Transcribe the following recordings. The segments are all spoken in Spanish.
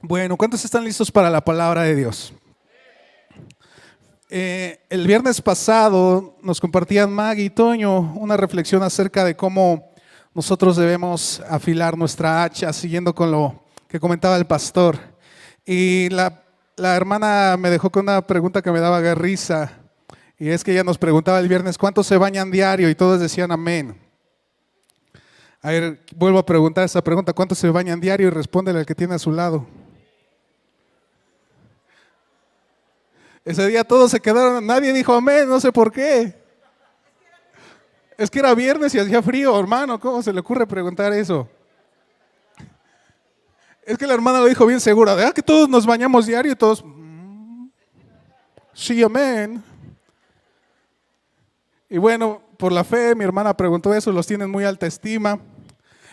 Bueno, ¿cuántos están listos para la palabra de Dios? El viernes pasado nos compartían Maggie y Toño una reflexión acerca de cómo nosotros debemos afilar nuestra hacha, siguiendo con lo que comentaba el pastor. Y la hermana me dejó con una pregunta que me daba risa, y es que ella nos preguntaba el viernes, ¿cuántos se bañan diario? Y todos decían amén. A ver, vuelvo a preguntar esa pregunta, ¿cuántos se bañan diario? Y respóndele al que tiene a su lado. Ese día todos se quedaron, nadie dijo amén, no sé por qué. Es que era viernes y hacía frío, hermano, ¿cómo se le ocurre preguntar eso? Es que la hermana lo dijo bien segura, ¿verdad que todos nos bañamos diario? Y todos, sí, amén. Y bueno, por la fe, mi hermana preguntó eso, los tienen muy alta estima.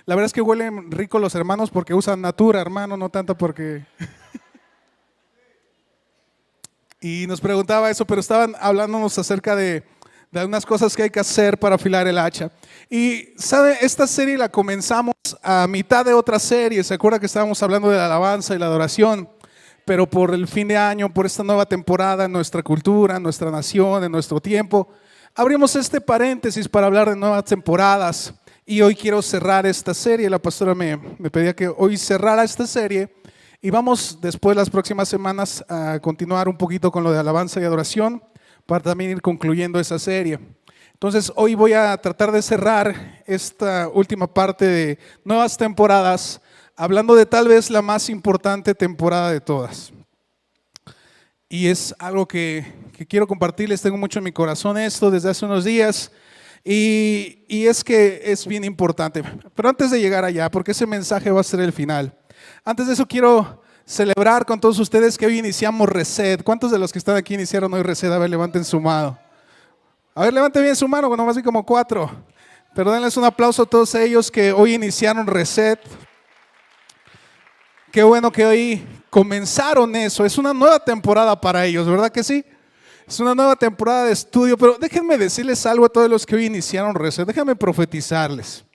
La verdad es que huelen rico los hermanos porque usan Natura, hermano, no tanto porque... Y nos preguntaba eso, pero estaban hablándonos acerca de unas cosas que hay que hacer para afilar el hacha. Y, ¿sabe? Esta serie la comenzamos a mitad de otra serie. ¿Se acuerda que estábamos hablando de la alabanza y la adoración? Pero por el fin de año, por esta nueva temporada en nuestra cultura, en nuestra nación, en nuestro tiempo, abrimos este paréntesis para hablar de nuevas temporadas. Y hoy quiero cerrar esta serie. La pastora me pedía que hoy cerrara esta serie. Y vamos después las próximas semanas a continuar un poquito con lo de alabanza y adoración para también ir concluyendo esa serie. Entonces hoy voy a tratar de cerrar esta última parte de nuevas temporadas hablando de tal vez la más importante temporada de todas. Y es algo que quiero compartirles, tengo mucho en mi corazón esto desde hace unos días y es que es bien importante. Pero antes de llegar allá, porque ese mensaje va a ser el final. Antes de eso quiero celebrar con todos ustedes que hoy iniciamos Reset. ¿Cuántos de los que están aquí iniciaron hoy Reset? A ver, levanten su mano. A ver, levanten bien su mano, bueno, más bien como 4. Pero denles un aplauso a todos ellos que hoy iniciaron Reset. Qué bueno que hoy comenzaron eso. Es una nueva temporada para ellos, ¿verdad que sí? Es una nueva temporada de estudio, pero déjenme decirles algo a todos los que hoy iniciaron Reset. Déjenme profetizarles.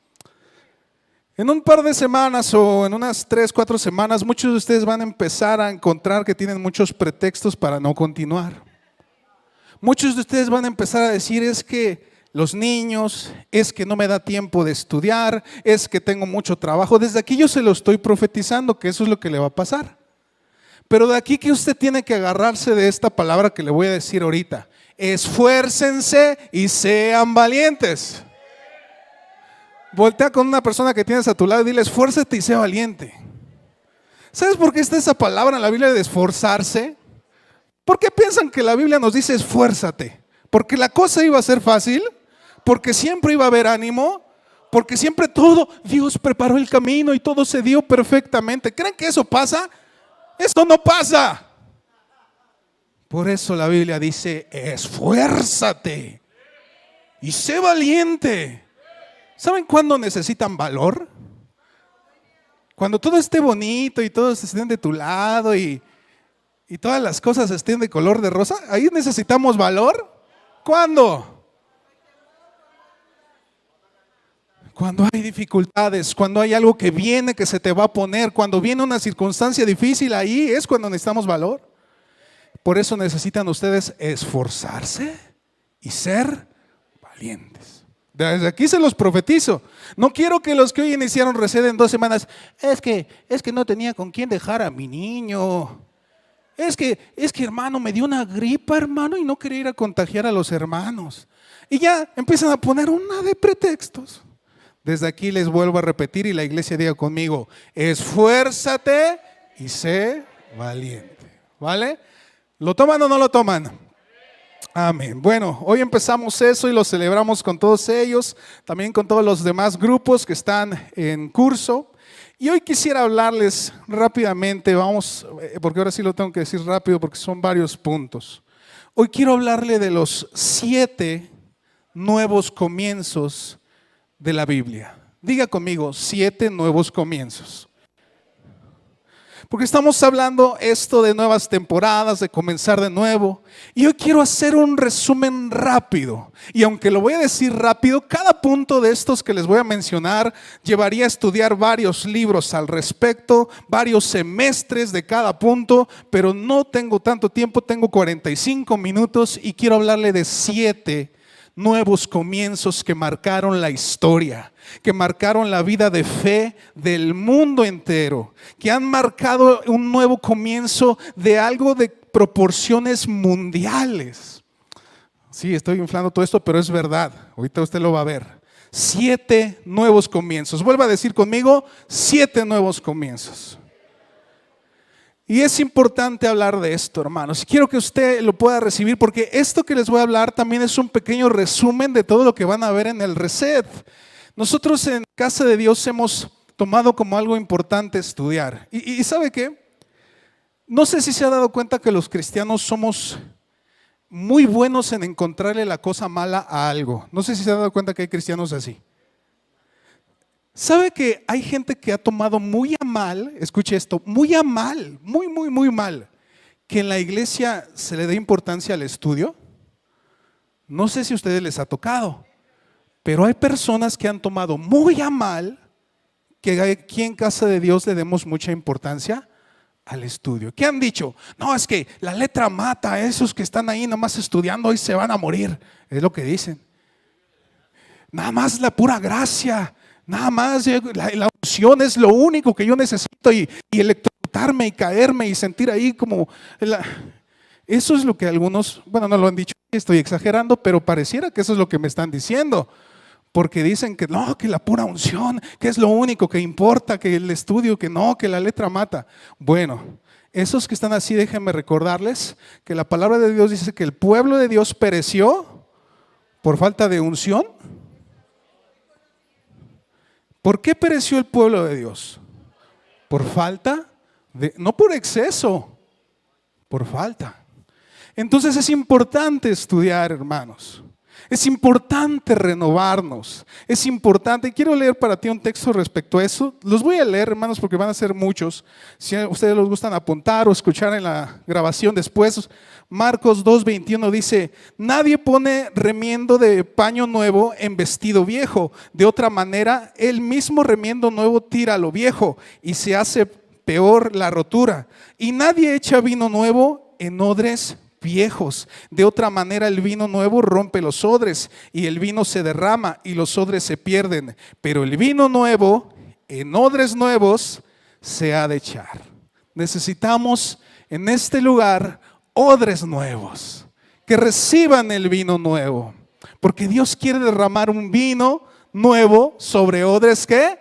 En un par de semanas o en unas 3, 4 semanas, muchos de ustedes van a empezar a encontrar que tienen muchos pretextos para no continuar. Muchos de ustedes van a empezar a decir, es que los niños, es que no me da tiempo de estudiar, es que tengo mucho trabajo. Desde aquí yo se lo estoy profetizando que eso es lo que le va a pasar. Pero de aquí que usted tiene que agarrarse de esta palabra que le voy a decir ahorita. Esfuércense y sean valientes. Voltea con una persona que tienes a tu lado y dile, esfuérzate y sé valiente. ¿Sabes por qué está esa palabra en la Biblia de esforzarse? ¿Por qué piensan que la Biblia nos dice esfuérzate? ¿Porque la cosa iba a ser fácil? ¿Porque siempre iba a haber ánimo? ¿Porque siempre todo, Dios preparó el camino y todo se dio perfectamente? ¿Creen que eso pasa? Esto no pasa. Por eso la Biblia dice, esfuérzate y sé valiente. ¿Saben cuándo necesitan valor? Cuando todo esté bonito y todos estén de tu lado y todas las cosas estén de color de rosa, ahí necesitamos valor. ¿Cuándo? Cuando hay dificultades, cuando hay algo que viene que se te va a poner, cuando viene una circunstancia difícil, ahí es cuando necesitamos valor. Por eso necesitan ustedes esforzarse y ser valientes. Desde aquí se los profetizo. No quiero que los que hoy iniciaron Reset en 2 semanas, es que no tenía con quién dejar a mi niño. Es que hermano, me dio una gripa, hermano, y no quería ir a contagiar a los hermanos. Y ya empiezan a poner una de pretextos. Desde aquí les vuelvo a repetir y la iglesia diga conmigo, esfuérzate y sé valiente. ¿Vale? ¿Lo toman o no lo toman? Amén. Bueno, hoy empezamos eso y lo celebramos con todos ellos, también con todos los demás grupos que están en curso. Y hoy quisiera hablarles rápidamente, porque ahora sí lo tengo que decir rápido porque son varios puntos. Hoy quiero hablarle de los 7 nuevos comienzos de la Biblia. Diga conmigo, 7 nuevos comienzos. Porque estamos hablando esto de nuevas temporadas, de comenzar de nuevo. Y hoy quiero hacer un resumen rápido. Y aunque lo voy a decir rápido, cada punto de estos que les voy a mencionar llevaría a estudiar varios libros al respecto, varios semestres de cada punto, pero no tengo tanto tiempo, tengo 45 minutos y quiero hablarle de 7 nuevos comienzos que marcaron la historia, que marcaron la vida de fe del mundo entero, que han marcado un nuevo comienzo de algo de proporciones mundiales. Sí, estoy inflando todo esto, pero es verdad. Ahorita usted lo va a ver. 7 nuevos comienzos. Vuelva a decir conmigo, 7 nuevos comienzos. Y es importante hablar de esto, hermanos. Quiero que usted lo pueda recibir porque esto que les voy a hablar también es un pequeño resumen de todo lo que van a ver en el Reset. Nosotros en Casa de Dios hemos tomado como algo importante estudiar. ¿Y sabe qué? No sé si se ha dado cuenta que los cristianos somos muy buenos en encontrarle la cosa mala a algo. No sé si se ha dado cuenta que hay cristianos así. ¿Sabe que hay gente que ha tomado muy a mal, escuche esto, muy a mal, muy mal, que en la iglesia se le dé importancia al estudio? No sé si a ustedes les ha tocado, pero hay personas que han tomado muy a mal que aquí en Casa de Dios le demos mucha importancia al estudio. ¿Qué han dicho? No, es que la letra mata, esos que están ahí nomás estudiando hoy se van a morir, es lo que dicen. Nada más la pura gracia. Nada más, la unción es lo único que yo necesito y electrocutarme y caerme y sentir ahí como… Eso es lo que algunos, bueno, no lo han dicho, estoy exagerando, pero pareciera que eso es lo que me están diciendo. Porque dicen que no, que la pura unción, que es lo único que importa, que el estudio, que no, que la letra mata. Bueno, esos que están así, déjenme recordarles que la palabra de Dios dice que el pueblo de Dios pereció por falta de unción. ¿Por qué pereció el pueblo de Dios? Por falta de, no por exceso, por falta. Entonces es importante estudiar, hermanos. Es importante renovarnos. Es importante, y quiero leer para ti un texto respecto a eso. Los voy a leer, hermanos, porque van a ser muchos. Si a ustedes les gustan apuntar o escuchar en la grabación después, Marcos 2:21 dice: nadie pone remiendo de paño nuevo en vestido viejo. De otra manera, el mismo remiendo nuevo tira lo viejo y se hace peor la rotura. Y nadie echa vino nuevo en odres viejos. De otra manera, el vino nuevo rompe los odres y el vino se derrama y los odres se pierden. Pero el vino nuevo en odres nuevos se ha de echar. Necesitamos en este lugar odres nuevos que reciban el vino nuevo, porque Dios quiere derramar un vino nuevo sobre odres ¿qué?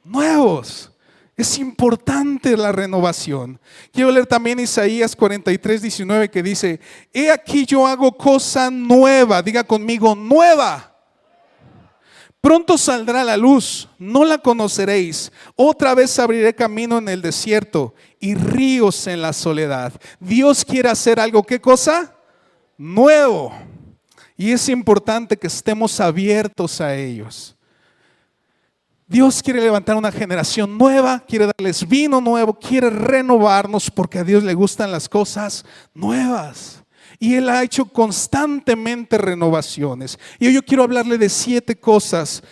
Nuevos. Es importante la renovación. Quiero leer también Isaías 43:19 que dice: he aquí yo hago cosa nueva. Diga conmigo, nueva. Pronto saldrá la luz, no la conoceréis. Otra vez abriré camino en el desierto y ríos en la soledad. Dios quiere hacer algo, ¿qué cosa? Nuevo. Y es importante que estemos abiertos a ellos. Dios quiere levantar una generación nueva, quiere darles vino nuevo, quiere renovarnos porque a Dios le gustan las cosas nuevas. Y Él ha hecho constantemente renovaciones. Y hoy yo quiero hablarle de 7 cosas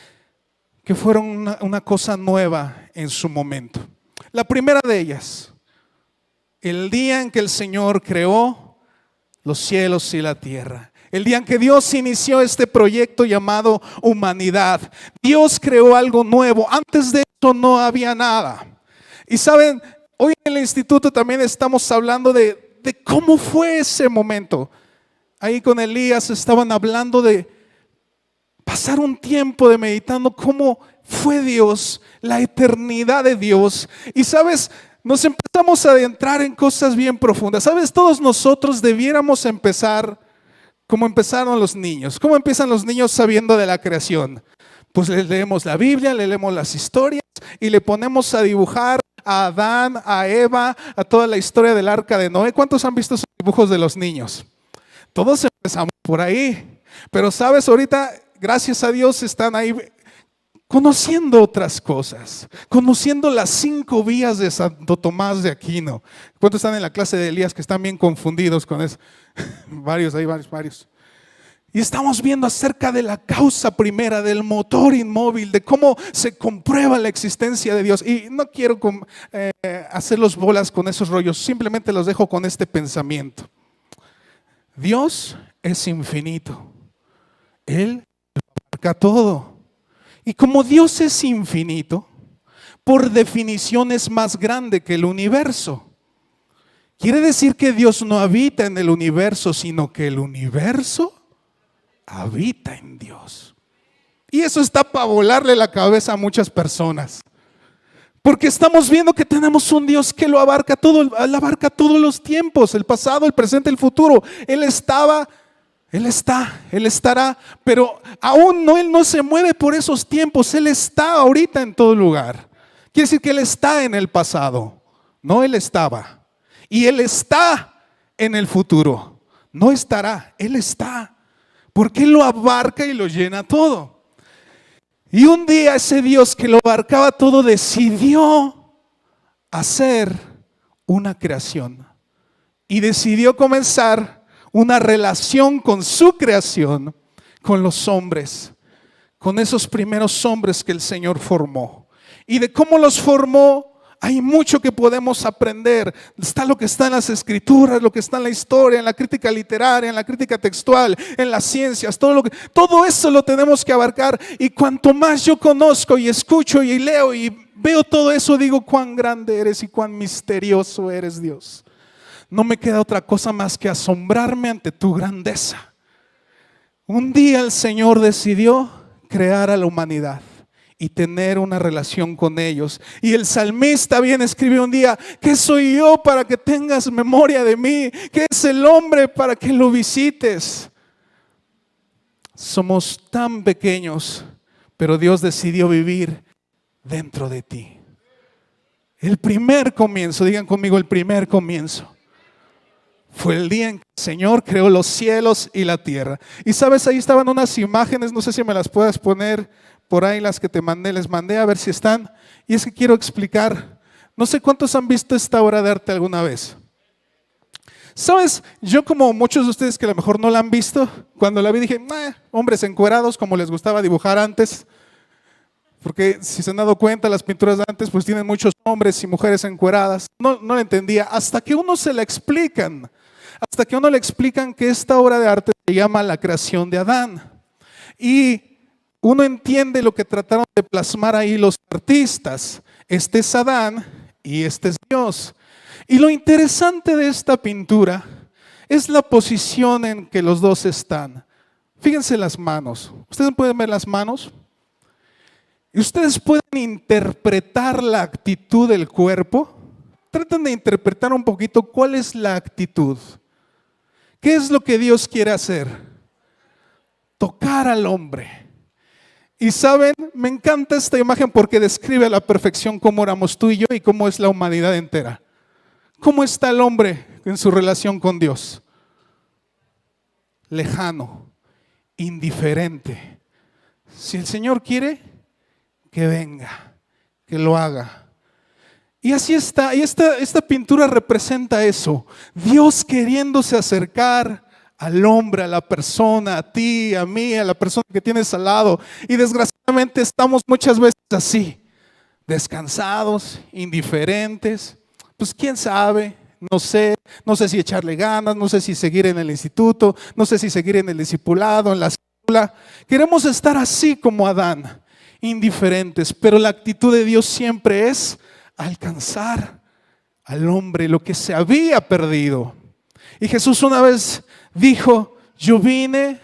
que fueron una cosa nueva en su momento. La primera de ellas, el día en que el Señor creó los cielos y la tierra. El día en que Dios inició este proyecto llamado humanidad. Dios creó algo nuevo. Antes de eso no había nada. Y saben, hoy en el instituto también estamos hablando de cómo fue ese momento. Ahí con Elías estaban hablando de pasar un tiempo de meditando cómo fue Dios, la eternidad de Dios. Y sabes, nos empezamos a adentrar en cosas bien profundas. Sabes, todos nosotros debiéramos empezar como empezaron los niños. ¿Cómo empiezan los niños sabiendo de la creación? Pues les leemos la Biblia, le leemos las historias y le ponemos a dibujar a Adán, a Eva, a toda la historia del arca de Noé. ¿Cuántos han visto esos dibujos de los niños? Todos empezamos por ahí. Pero sabes, ahorita, gracias a Dios, están ahí conociendo otras cosas, conociendo las 5 vías de Santo Tomás de Aquino. ¿Cuántos están en la clase de Elías que están bien confundidos con eso? Varios. Y estamos viendo acerca de la causa primera, del motor inmóvil, de cómo se comprueba la existencia de Dios. Y no quiero hacerlos bolas con esos rollos, simplemente los dejo con este pensamiento. Dios es infinito, Él abarca todo. Y como Dios es infinito, por definición es más grande que el universo. Quiere decir que Dios no habita en el universo, sino que el universo habita en Dios. Y eso está para volarle la cabeza a muchas personas. Porque estamos viendo que tenemos un Dios que lo abarca todo, Él abarca todos los tiempos, el pasado, el presente, el futuro. Él estaba, Él está, Él estará, pero aún no, Él no se mueve por esos tiempos. Él está ahorita en todo lugar. Quiere decir que Él está en el pasado, no Él estaba. Y Él está en el futuro, no estará, Él está. Porque Él lo abarca y lo llena todo. Y un día ese Dios que lo abarcaba todo decidió hacer una creación. Y decidió comenzar una relación con su creación, con los hombres, con esos primeros hombres que el Señor formó. Y de cómo los formó, hay mucho que podemos aprender. Está lo que está en las escrituras, lo que está en la historia, en la crítica literaria, en la crítica textual, en las ciencias, todo eso lo tenemos que abarcar. Y cuanto más yo conozco y escucho y leo y veo todo eso, digo cuán grande eres y cuán misterioso eres, Dios. No me queda otra cosa más que asombrarme ante tu grandeza. Un día el Señor decidió crear a la humanidad y tener una relación con ellos. Y el salmista bien escribió un día: ¿qué soy yo para que tengas memoria de mí? ¿Qué es el hombre para que lo visites? Somos tan pequeños, pero Dios decidió vivir dentro de ti. El primer comienzo, digan conmigo, el primer comienzo fue el día en que el Señor creó los cielos y la tierra. Y sabes, ahí estaban unas imágenes, no sé si me las puedas poner por ahí, las que te mandé, les mandé a ver si están. Y es que quiero explicar, no sé cuántos han visto esta obra de arte alguna vez. Sabes, yo como muchos de ustedes que a lo mejor no la han visto, cuando la vi dije, hombres encuerados como les gustaba dibujar antes. Porque si se han dado cuenta, las pinturas de antes pues tienen muchos hombres y mujeres encueradas. No la entendía hasta que uno se la explican. Hasta que uno le explican que esta obra de arte se llama La creación de Adán. Y uno entiende lo que trataron de plasmar ahí los artistas. Este es Adán y este es Dios. Y lo interesante de esta pintura es la posición en que los dos están. Fíjense las manos. ¿Ustedes pueden ver las manos? Y ustedes pueden interpretar la actitud del cuerpo. Tratan de interpretar un poquito cuál es la actitud. ¿Qué es lo que Dios quiere hacer? Tocar al hombre. Y saben, me encanta esta imagen porque describe a la perfección cómo éramos tú y yo y cómo es la humanidad entera. ¿Cómo está el hombre en su relación con Dios? Lejano, indiferente. Si el Señor quiere, que venga, que lo haga. Y así está, y esta pintura representa eso. Dios queriéndose acercar al hombre, a la persona, a ti, a mí, a la persona que tienes al lado. Y desgraciadamente estamos muchas veces así, descansados, indiferentes. Pues quién sabe, no sé si echarle ganas, no sé si seguir en el instituto, no sé si seguir en el discipulado, en la escuela. Queremos estar así como Adán, indiferentes, pero la actitud de Dios siempre es alcanzar al hombre, lo que se había perdido. Y Jesús una vez dijo: yo vine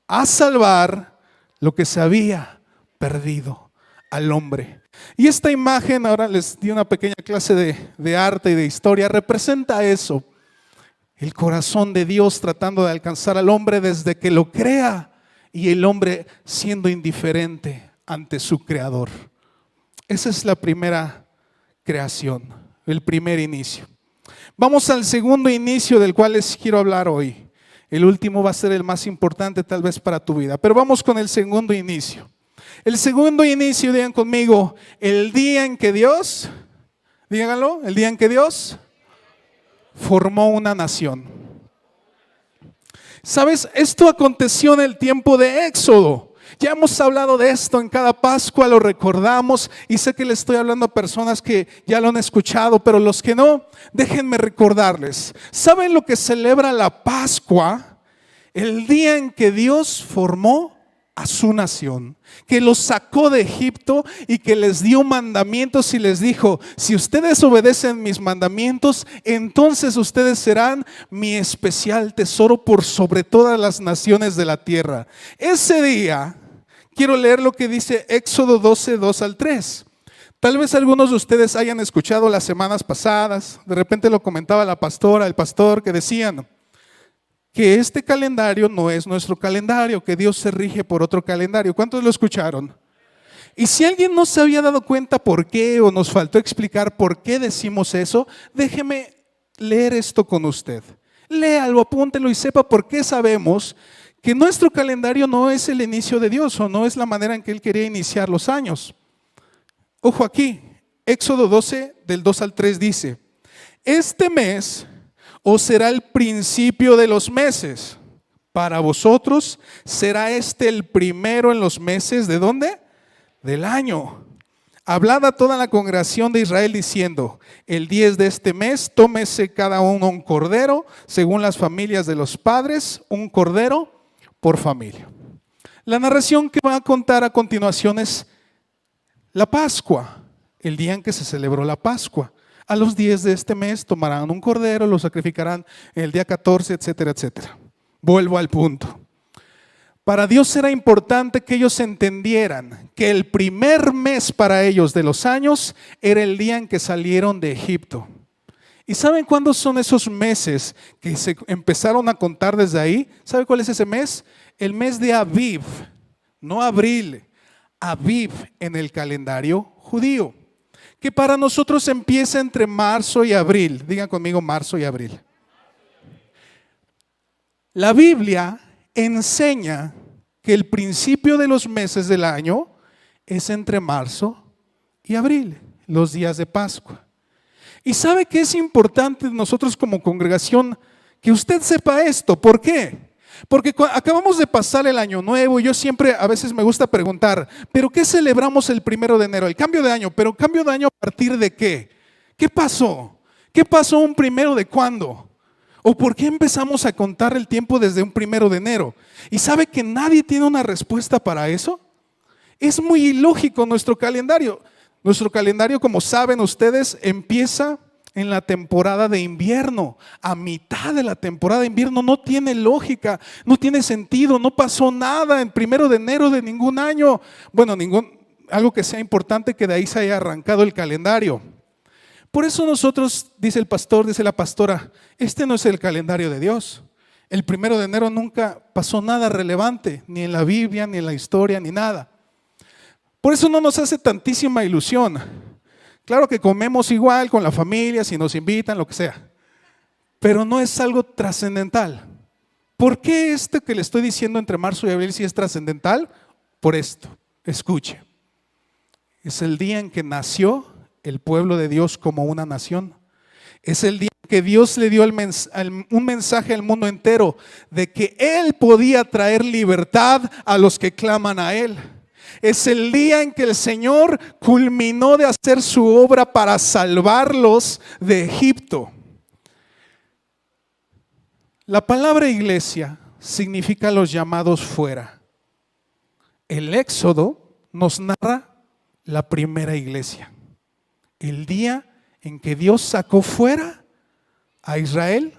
a salvar lo que se había perdido, al hombre. Y esta imagen, ahora les di una pequeña clase de arte y de historia, representa eso. El corazón de Dios tratando de alcanzar al hombre desde que lo crea y el hombre siendo indiferente ante su creador. Esa es la primera creación, el primer inicio. Vamos al segundo inicio del cual les quiero hablar hoy. El último va a ser el más importante tal vez para tu vida, pero vamos con el segundo inicio. El segundo inicio, digan conmigo, el día en que Dios, díganlo, el día en que Dios formó una nación. ¿Sabes? Esto aconteció en el tiempo de Éxodo. Ya hemos hablado de esto en cada Pascua, lo recordamos y sé que le estoy hablando a personas que ya lo han escuchado, pero los que no, déjenme recordarles. ¿Saben lo que celebra la Pascua? El día en que Dios formó a su nación, que los sacó de Egipto y que les dio mandamientos y les dijo: si ustedes obedecen mis mandamientos, entonces ustedes serán mi especial tesoro por sobre todas las naciones de la tierra. Ese día, quiero leer lo que dice Éxodo 12, 2 al 3. Tal vez algunos de ustedes hayan escuchado las semanas pasadas, de repente lo comentaba la pastora, el pastor, que decían que este calendario no es nuestro calendario, que Dios se rige por otro calendario. ¿Cuántos lo escucharon? Y si alguien no se había dado cuenta por qué o nos faltó explicar por qué decimos eso, déjeme leer esto con usted. Léalo, apúntelo y sepa por qué sabemos que nuestro calendario no es el inicio de Dios o no es la manera en que Él quería iniciar los años. Ojo aquí, Éxodo 12 del 2 al 3 dice: este mes os será el principio de los meses. Para vosotros será este el primero en los meses, ¿de dónde? Del año. Hablad a toda la congregación de Israel diciendo: el 10 de este mes tómese cada uno un cordero, según las familias de los padres, un cordero por familia. La narración que va a contar a continuación es la Pascua, el día en que se celebró la Pascua. A los 10 de este mes tomarán un cordero, lo sacrificarán el día 14, etcétera, etcétera. Vuelvo al punto. Para Dios era importante que ellos entendieran que el primer mes para ellos de los años era el día en que salieron de Egipto. ¿Y saben cuándo son esos meses que se empezaron a contar desde ahí? ¿Sabe cuál es ese mes? El mes de Aviv, no abril, Aviv en el calendario judío, que para nosotros empieza entre marzo y abril. Digan conmigo, marzo y abril. La Biblia enseña que el principio de los meses del año es entre marzo y abril, los días de Pascua. Y sabe que es importante nosotros como congregación que usted sepa esto. ¿Por qué? Porque acabamos de pasar el año nuevo y yo siempre a veces me gusta preguntar: ¿pero qué celebramos el 1 de enero? El cambio de año. ¿Pero cambio de año a partir de qué? ¿Qué pasó? ¿Qué pasó un 1 de cuándo? ¿O por qué empezamos a contar el tiempo desde un 1 de enero? ¿Y sabe que nadie tiene una respuesta para eso? Es muy ilógico nuestro calendario. Nuestro calendario, como saben ustedes, empieza en la temporada de invierno. A mitad de la temporada de invierno no tiene lógica, no tiene sentido, no pasó nada en 1 de enero de ningún año. Bueno, algo que sea importante que de ahí se haya arrancado el calendario. Por eso nosotros, dice el pastor, dice la pastora, este no es el calendario de Dios. El 1 de enero nunca pasó nada relevante, ni en la Biblia, ni en la historia, ni nada. Por eso no nos hace tantísima ilusión. Claro que comemos igual con la familia, si nos invitan, lo que sea. Pero no es algo trascendental. ¿Por qué esto que le estoy diciendo entre marzo y abril sí es trascendental? Por esto, escuche. Es el día en que nació el pueblo de Dios como una nación. Es el día que Dios le dio un mensaje al mundo entero de que Él podía traer libertad a los que claman a Él. Es el día en que el Señor culminó de hacer su obra para salvarlos de Egipto. La palabra iglesia significa los llamados fuera. El Éxodo nos narra la primera iglesia. El día en que Dios sacó fuera a Israel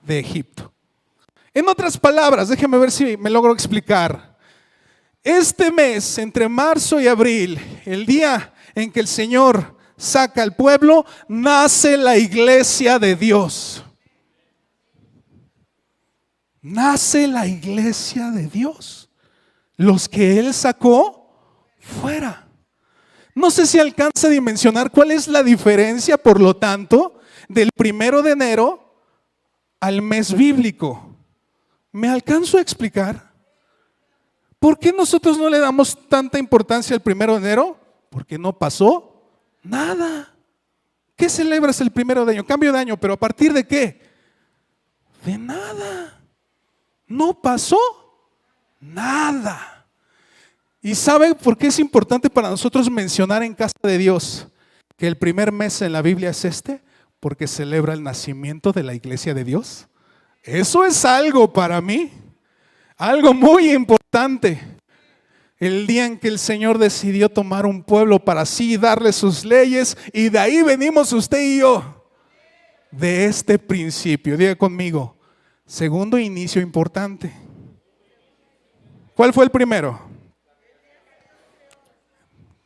de Egipto. En otras palabras, déjeme ver si me logro explicar. Este mes, entre marzo y abril, el día en que el Señor saca al pueblo, nace la iglesia de Dios. Nace la iglesia de Dios. Los que Él sacó fuera. No sé si alcanza a dimensionar cuál es la diferencia, por lo tanto, del 1 de enero al mes bíblico. ¿Me alcanzo a explicar? ¿Por qué nosotros no le damos tanta importancia al 1 de enero? Porque no pasó nada. ¿Qué celebras el 1 de año? Cambio de año, pero ¿a partir de qué? De nada. No pasó nada. ¿Y sabe por qué es importante para nosotros mencionar en casa de Dios que el primer mes en la Biblia es este? Porque celebra el nacimiento de la iglesia de Dios. Eso es algo para mí, algo muy importante. El día en que el Señor decidió tomar un pueblo para sí y darle sus leyes, y de ahí venimos usted y yo, de este principio. Diga conmigo, segundo inicio importante. ¿Cuál fue el primero?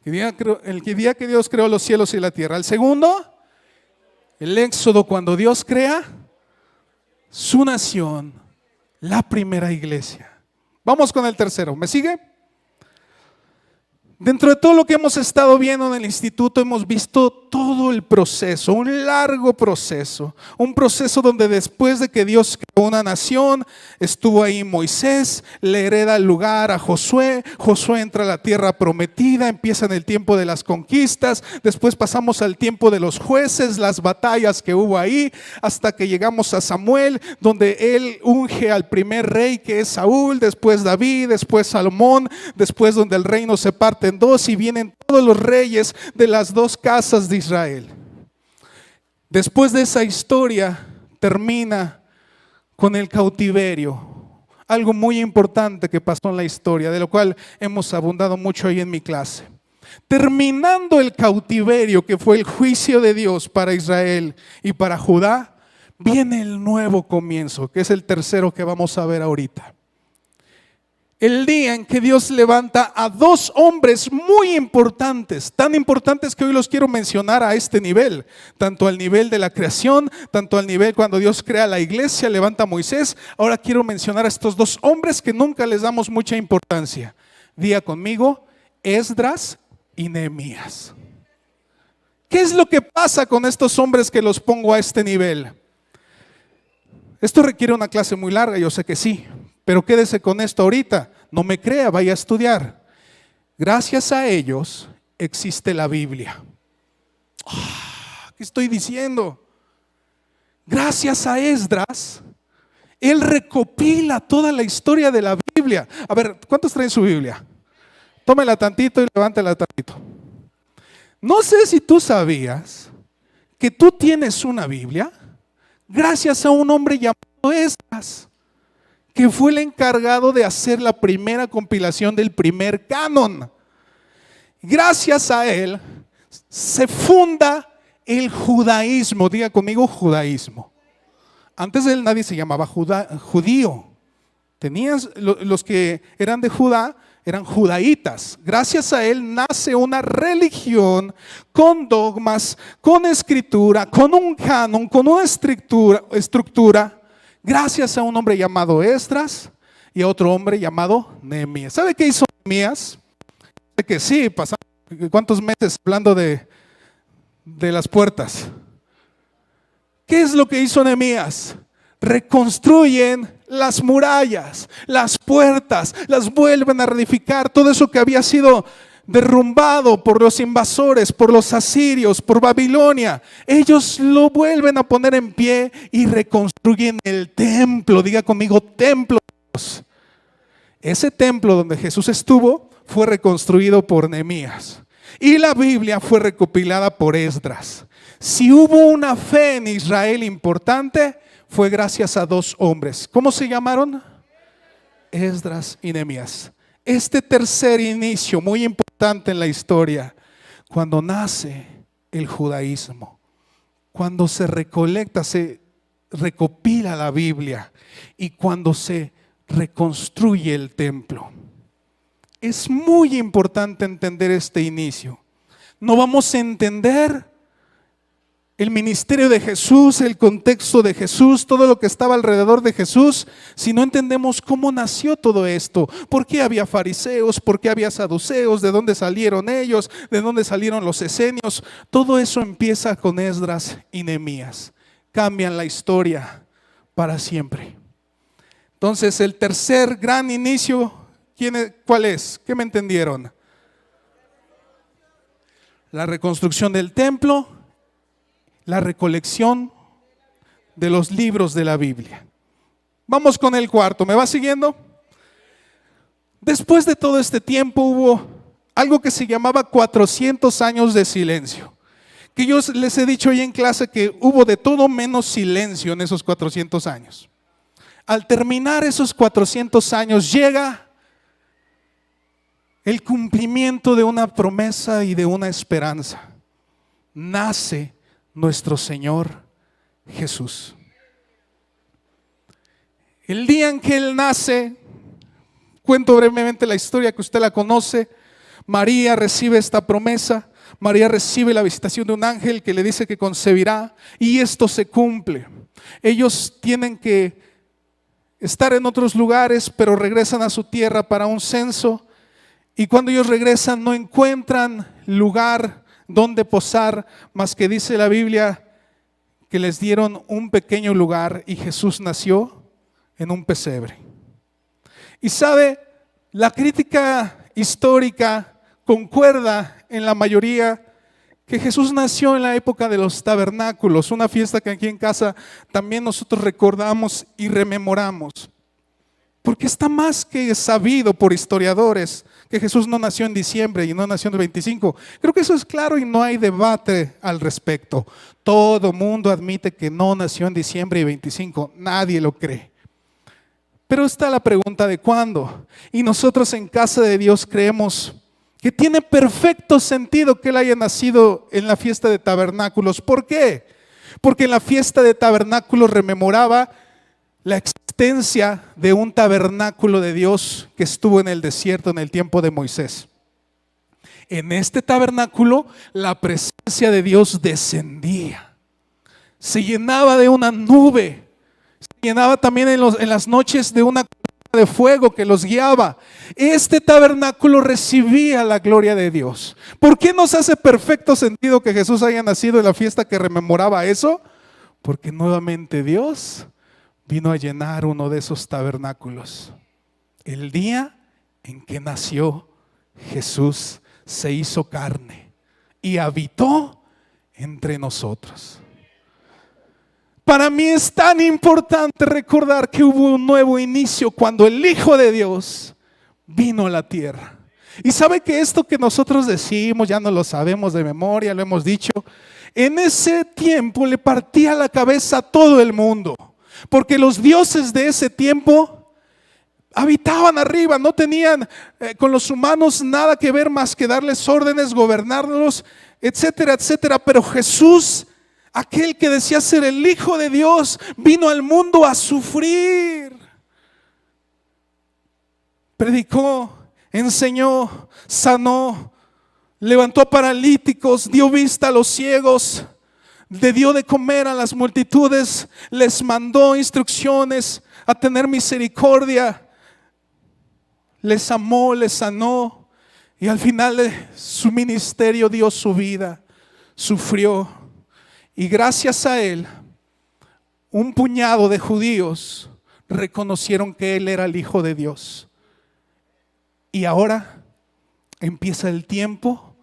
El día que Dios creó los cielos y la tierra. El segundo, el Éxodo, cuando Dios crea su nación, la primera iglesia. Vamos con el tercero, ¿me sigue? Dentro de todo lo que hemos estado viendo en el instituto, hemos visto todo el proceso, un largo proceso, un proceso donde después de que Dios creó una nación, estuvo ahí Moisés, le hereda el lugar a Josué, Josué entra a la tierra prometida, empieza en el tiempo de las conquistas, después pasamos al tiempo de los jueces, las batallas que hubo ahí, hasta que llegamos a Samuel, donde él unge al primer rey que es Saúl, después David, después Salomón, después donde el reino se parte en dos y vienen todos los reyes de las dos casas de Israel. Después de esa historia termina con el cautiverio, algo muy importante que pasó en la historia, de lo cual hemos abundado mucho ahí en mi clase. Terminando el cautiverio, que fue el juicio de Dios para Israel y para Judá, viene el nuevo comienzo, que es el tercero que vamos a ver ahorita. El día en que Dios levanta a dos hombres muy importantes, tan importantes que hoy los quiero mencionar a este nivel, tanto al nivel de la creación, tanto al nivel cuando Dios crea la iglesia, levanta a Moisés. Ahora quiero mencionar a estos dos hombres que nunca les damos mucha importancia. Diga conmigo, Esdras y Nehemías. ¿Qué es lo que pasa con estos hombres que los pongo a este nivel? Esto requiere una clase muy larga, yo sé que sí. Pero quédese con esto ahorita, no me crea, vaya a estudiar. Gracias a ellos existe la Biblia. ¿Qué estoy diciendo? Gracias a Esdras, él recopila toda la historia de la Biblia. A ver, ¿cuántos traen su Biblia? Tómela tantito y levántela tantito. No sé si tú sabías que tú tienes una Biblia gracias a un hombre llamado Esdras, que fue el encargado de hacer la primera compilación del primer canon. Gracias a él se funda el judaísmo. Diga conmigo, judaísmo. Antes de él nadie se llamaba judío. Tenías, los que eran de Judá eran judaítas. Gracias a él nace una religión con dogmas, con escritura, con un canon, con una estructura. Gracias a un hombre llamado Esdras y a otro hombre llamado Nehemías. ¿Sabe qué hizo Nehemías? Sé que sí, pasaron cuántos meses hablando de las puertas. ¿Qué es lo que hizo Nehemías? Reconstruyen las murallas, las puertas, las vuelven a reedificar, todo eso que había sido derrumbado por los invasores, por los asirios, por Babilonia. Ellos lo vuelven a poner en pie y reconstruyen el templo. Diga conmigo, templo de Dios. Ese templo donde Jesús estuvo fue reconstruido por Nehemías y la Biblia fue recopilada por Esdras. Si hubo una fe en Israel importante, fue gracias a dos hombres. ¿Cómo se llamaron? Esdras y Nehemías. Este tercer inicio muy importante en la historia, cuando nace el judaísmo, cuando se recolecta, se recopila la Biblia y cuando se reconstruye el templo. Es muy importante entender este inicio. No vamos a entender el ministerio de Jesús, el contexto de Jesús, todo lo que estaba alrededor de Jesús, si no entendemos cómo nació todo esto, por qué había fariseos, por qué había saduceos, de dónde salieron ellos, de dónde salieron los esenios. Todo eso empieza con Esdras y Nehemías. Cambian la historia para siempre. Entonces, el tercer gran inicio, ¿Cuál es? ¿Qué me entendieron? La reconstrucción del templo, la recolección de los libros de la Biblia. Vamos con el cuarto, ¿me va siguiendo? Después de todo este tiempo hubo algo que se llamaba 400 años de silencio. Que yo les he dicho hoy en clase que hubo de todo menos silencio en esos 400 años. Al terminar esos 400 años llega el cumplimiento de una promesa y de una esperanza. Nace nuestro Señor Jesús. El día en que Él nace, cuento brevemente la historia que usted la conoce. María recibe esta promesa. María recibe la visitación de un ángel que le dice que concebirá, y esto se cumple. Ellos tienen que estar en otros lugares, pero regresan a su tierra para un censo, y cuando ellos regresan no encuentran lugar donde posar, más que dice la Biblia que les dieron un pequeño lugar y Jesús nació en un pesebre. Y sabe, la crítica histórica concuerda en la mayoría que Jesús nació en la época de los tabernáculos, una fiesta que aquí en casa también nosotros recordamos y rememoramos, porque está más que sabido por historiadores que Jesús no nació en diciembre y no nació en el 25. Creo que eso es claro y no hay debate al respecto. Todo mundo admite que no nació en diciembre y 25, nadie lo cree. Pero está la pregunta de cuándo, y nosotros en Casa de Dios creemos que tiene perfecto sentido que Él haya nacido en la fiesta de tabernáculos. ¿Por qué? Porque en la fiesta de tabernáculos rememoraba la existencia de un tabernáculo de Dios que estuvo en el desierto en el tiempo de Moisés. En este tabernáculo la presencia de Dios descendía, se llenaba de una nube, se llenaba también en las noches de una de fuego que los guiaba. Este tabernáculo recibía la gloria de Dios. ¿Por qué nos hace perfecto sentido que Jesús haya nacido en la fiesta que rememoraba eso? Porque nuevamente Dios vino a llenar uno de esos tabernáculos. El día en que nació Jesús se hizo carne y habitó entre nosotros. Para mí es tan importante recordar que hubo un nuevo inicio cuando el Hijo de Dios vino a la tierra. Y sabe que esto que nosotros decimos ya no lo sabemos de memoria, lo hemos dicho. En ese tiempo le partía la cabeza a todo el mundo, porque los dioses de ese tiempo habitaban arriba, no tenían con los humanos nada que ver más que darles órdenes, gobernarlos, etcétera, etcétera. Pero Jesús, aquel que decía ser el Hijo de Dios, vino al mundo a sufrir. Predicó, enseñó, sanó, levantó paralíticos, dio vista a los ciegos, le dio de comer a las multitudes, les mandó instrucciones a tener misericordia, les amó, les sanó, y al final de su ministerio dio su vida, sufrió. Y gracias a Él, un puñado de judíos reconocieron que Él era el Hijo de Dios. Y ahora empieza el tiempo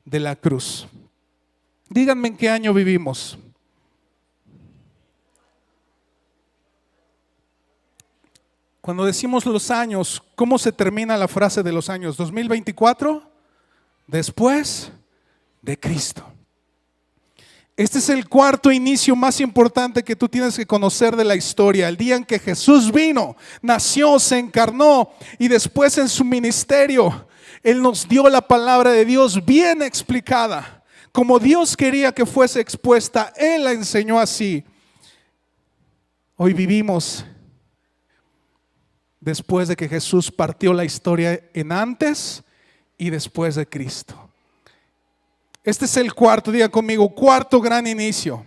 de la cruz. Díganme en qué año vivimos. Cuando decimos los años, ¿cómo se termina la frase de los años? 2024, después de Cristo. Este es el cuarto inicio más importante que tú tienes que conocer de la historia. El día en que Jesús vino, nació, se encarnó, y después en su ministerio Él nos dio la palabra de Dios bien explicada. Como Dios quería que fuese expuesta, Él la enseñó así. Hoy vivimos después de que Jesús partió la historia en antes y después de Cristo. Este es el cuarto, diga conmigo, cuarto gran inicio.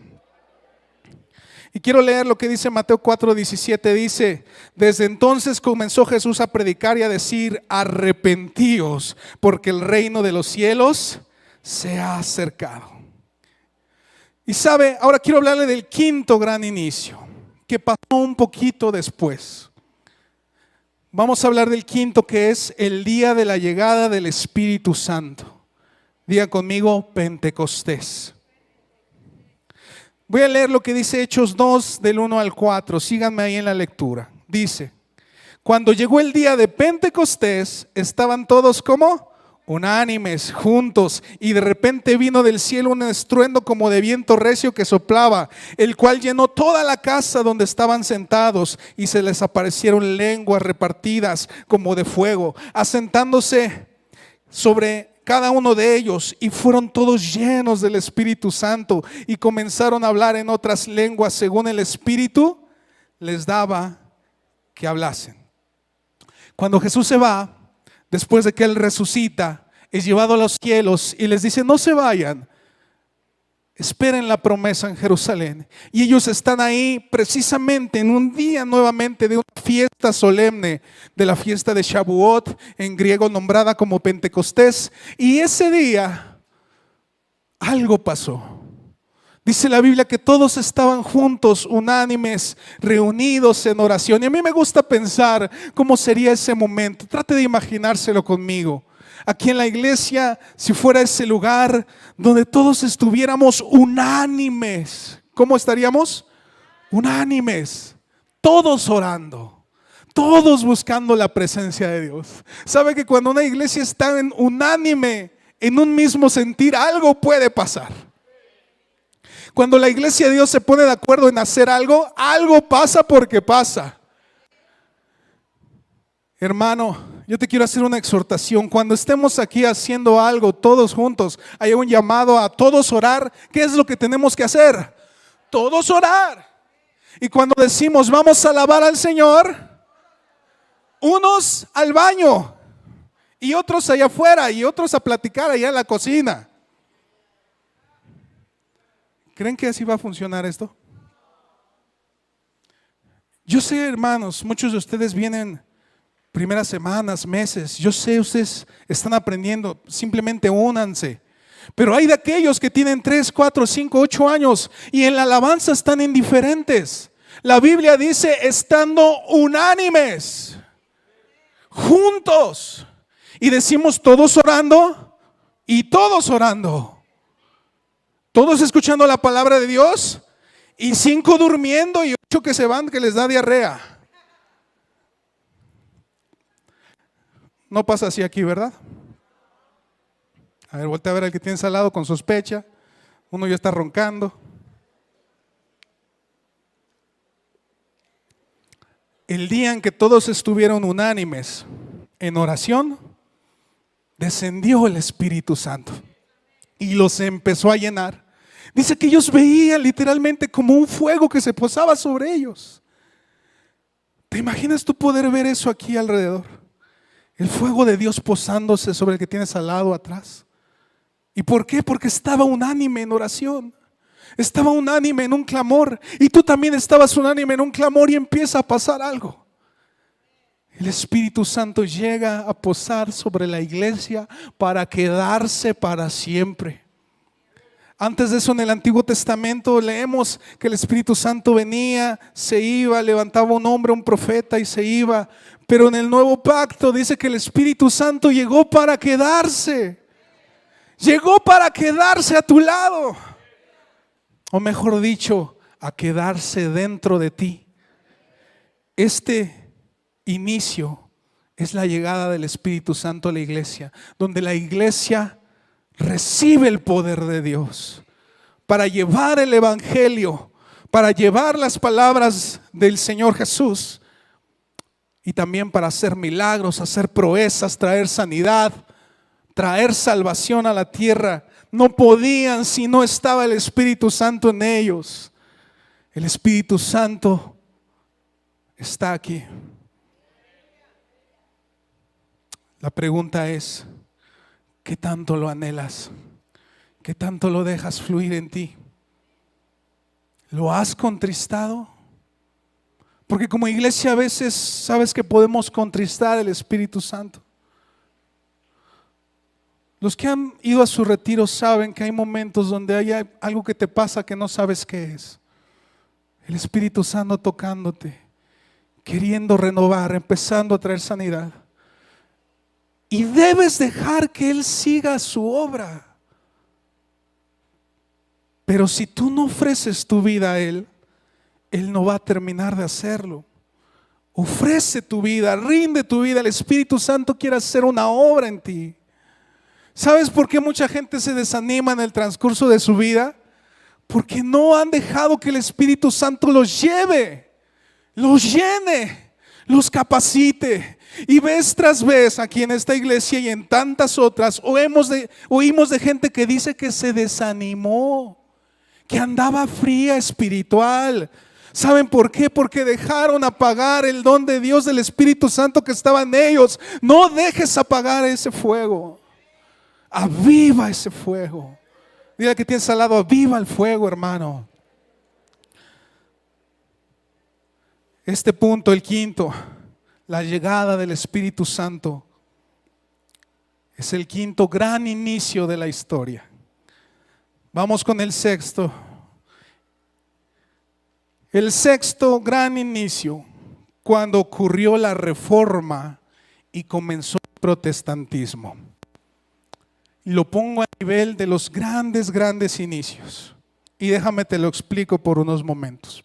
Y quiero leer lo que dice Mateo 4:17, dice: desde entonces comenzó Jesús a predicar y a decir: arrepentíos, porque el reino de los cielos se ha acercado. Y sabe, ahora quiero hablarle del quinto gran inicio, que pasó un poquito después. Vamos a hablar del quinto, que es el día de la llegada del Espíritu Santo. Diga conmigo, Pentecostés. Voy a leer lo que dice Hechos 2 del 1 al 4. Síganme ahí en la lectura. Dice: cuando llegó el día de Pentecostés, estaban todos como unánimes, juntos, y de repente vino del cielo un estruendo como de viento recio que soplaba, el cual llenó toda la casa donde estaban sentados, y se les aparecieron lenguas repartidas como de fuego, asentándose sobre cada uno de ellos, y fueron todos llenos del Espíritu Santo, y comenzaron a hablar en otras lenguas según el Espíritu les daba que hablasen. Cuando Jesús se va, después de que Él resucita, es llevado a los cielos y les dice: no se vayan, esperen la promesa en Jerusalén. Y ellos están ahí precisamente en un día nuevamente de una fiesta solemne, de la fiesta de Shavuot, en griego nombrada como Pentecostés. Y ese día algo pasó. Dice la Biblia que todos estaban juntos, unánimes, reunidos en oración. Y a mí me gusta pensar cómo sería ese momento. Trate de imaginárselo conmigo. Aquí en la iglesia, si fuera ese lugar donde todos estuviéramos unánimes. ¿Cómo estaríamos? Unánimes. Todos orando. Todos buscando la presencia de Dios. ¿Sabe que cuando una iglesia está unánime, en un mismo sentir, algo puede pasar? Cuando la iglesia de Dios se pone de acuerdo en hacer algo, algo pasa porque pasa. Hermano, yo te quiero hacer una exhortación. Cuando estemos aquí haciendo algo todos juntos, hay un llamado a todos orar. ¿Qué es lo que tenemos que hacer? Todos orar. Y cuando decimos vamos a alabar al Señor, unos al baño y otros allá afuera y otros a platicar allá en la cocina. ¿Creen que así va a funcionar esto? Yo sé, hermanos, muchos de ustedes vienen primeras semanas, meses. Yo sé, ustedes están aprendiendo. Simplemente únanse. Pero hay de aquellos que tienen 3, 4, 5, 8 años y en la alabanza están indiferentes. La Biblia dice estando unánimes, juntos. Y decimos todos orando y todos orando. Todos escuchando la palabra de Dios y 5 durmiendo y 8 que se van, que les da diarrea. No pasa así aquí, ¿verdad? A ver, voltea a ver al que tienes al lado con sospecha. Uno ya está roncando. El día en que todos estuvieron unánimes en oración, descendió el Espíritu Santo y los empezó a llenar. Dice que ellos veían literalmente como un fuego que se posaba sobre ellos. ¿Te imaginas tú poder ver eso aquí alrededor? El fuego de Dios posándose sobre el que tienes al lado, atrás. ¿Y por qué? Porque estaba unánime en oración. Estaba unánime en un clamor. Y tú también estabas unánime en un clamor y empieza a pasar algo. El Espíritu Santo llega a posar sobre la iglesia para quedarse para siempre. Antes de eso, en el Antiguo Testamento leemos que el Espíritu Santo venía, se iba, levantaba un hombre, un profeta y se iba. Pero en el Nuevo Pacto dice que el Espíritu Santo llegó para quedarse. Llegó para quedarse a tu lado. O mejor dicho, a quedarse dentro de ti. Este inicio es la llegada del Espíritu Santo a la iglesia, donde la iglesia recibe el poder de Dios para llevar el evangelio, para llevar las palabras del Señor Jesús y también para hacer milagros, hacer proezas, traer sanidad, traer salvación a la tierra. No podían si no estaba el Espíritu Santo en ellos. El Espíritu Santo está aquí. La pregunta es: ¿qué tanto lo anhelas? ¿Qué tanto lo dejas fluir en ti? ¿Lo has contristado? Porque como iglesia a veces sabes que podemos contristar el Espíritu Santo. Los que han ido a su retiro saben que hay momentos donde hay algo que te pasa que no sabes qué es. El Espíritu Santo tocándote, queriendo renovar, empezando a traer sanidad. Y debes dejar que Él siga su obra. Pero si tú no ofreces tu vida a Él, Él no va a terminar de hacerlo. Ofrece tu vida, rinde tu vida. El Espíritu Santo quiere hacer una obra en ti. ¿Sabes por qué mucha gente se desanima en el transcurso de su vida? Porque no han dejado que el Espíritu Santo los lleve, los llene, los capacite. Y vez tras vez aquí en esta iglesia y en tantas otras oímos de gente que dice que se desanimó, que andaba fría espiritual. ¿Saben por qué? Porque dejaron apagar el don de Dios del Espíritu Santo que estaba en ellos. No dejes apagar ese fuego. Aviva ese fuego. Dile que tienes al lado, aviva el fuego, hermano. Este punto, el quinto, la llegada del Espíritu Santo, es el quinto gran inicio de la historia. Vamos con el sexto. El sexto gran inicio, cuando ocurrió la Reforma y comenzó el protestantismo. Lo pongo a nivel de los grandes inicios. Y déjame te lo explico por unos momentos.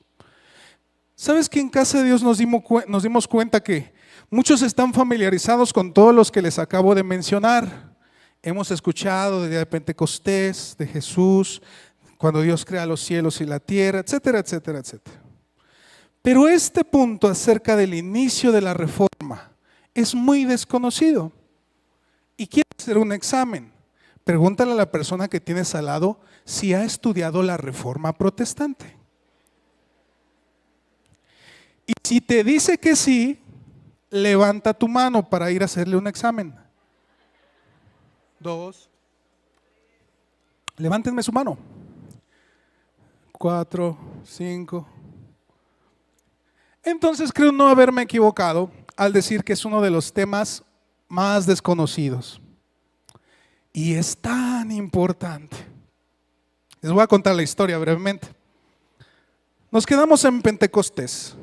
¿Sabes que en Casa de Dios nos dimos cuenta que muchos están familiarizados con todos los que les acabo de mencionar? Hemos escuchado del día de Pentecostés, de Jesús, cuando Dios crea los cielos y la tierra, etcétera, etcétera, etcétera. Pero este punto acerca del inicio de la Reforma es muy desconocido. Y quiero hacer un examen. Pregúntale a la persona que tienes al lado si ha estudiado la Reforma protestante. Y si te dice que sí, levanta tu mano para ir a hacerle un examen. 2. Levántenme su mano. 4, 5. Entonces creo no haberme equivocado al decir que es uno de los temas más desconocidos. Y es tan importante. Les voy a contar la historia brevemente. Nos quedamos en Pentecostés.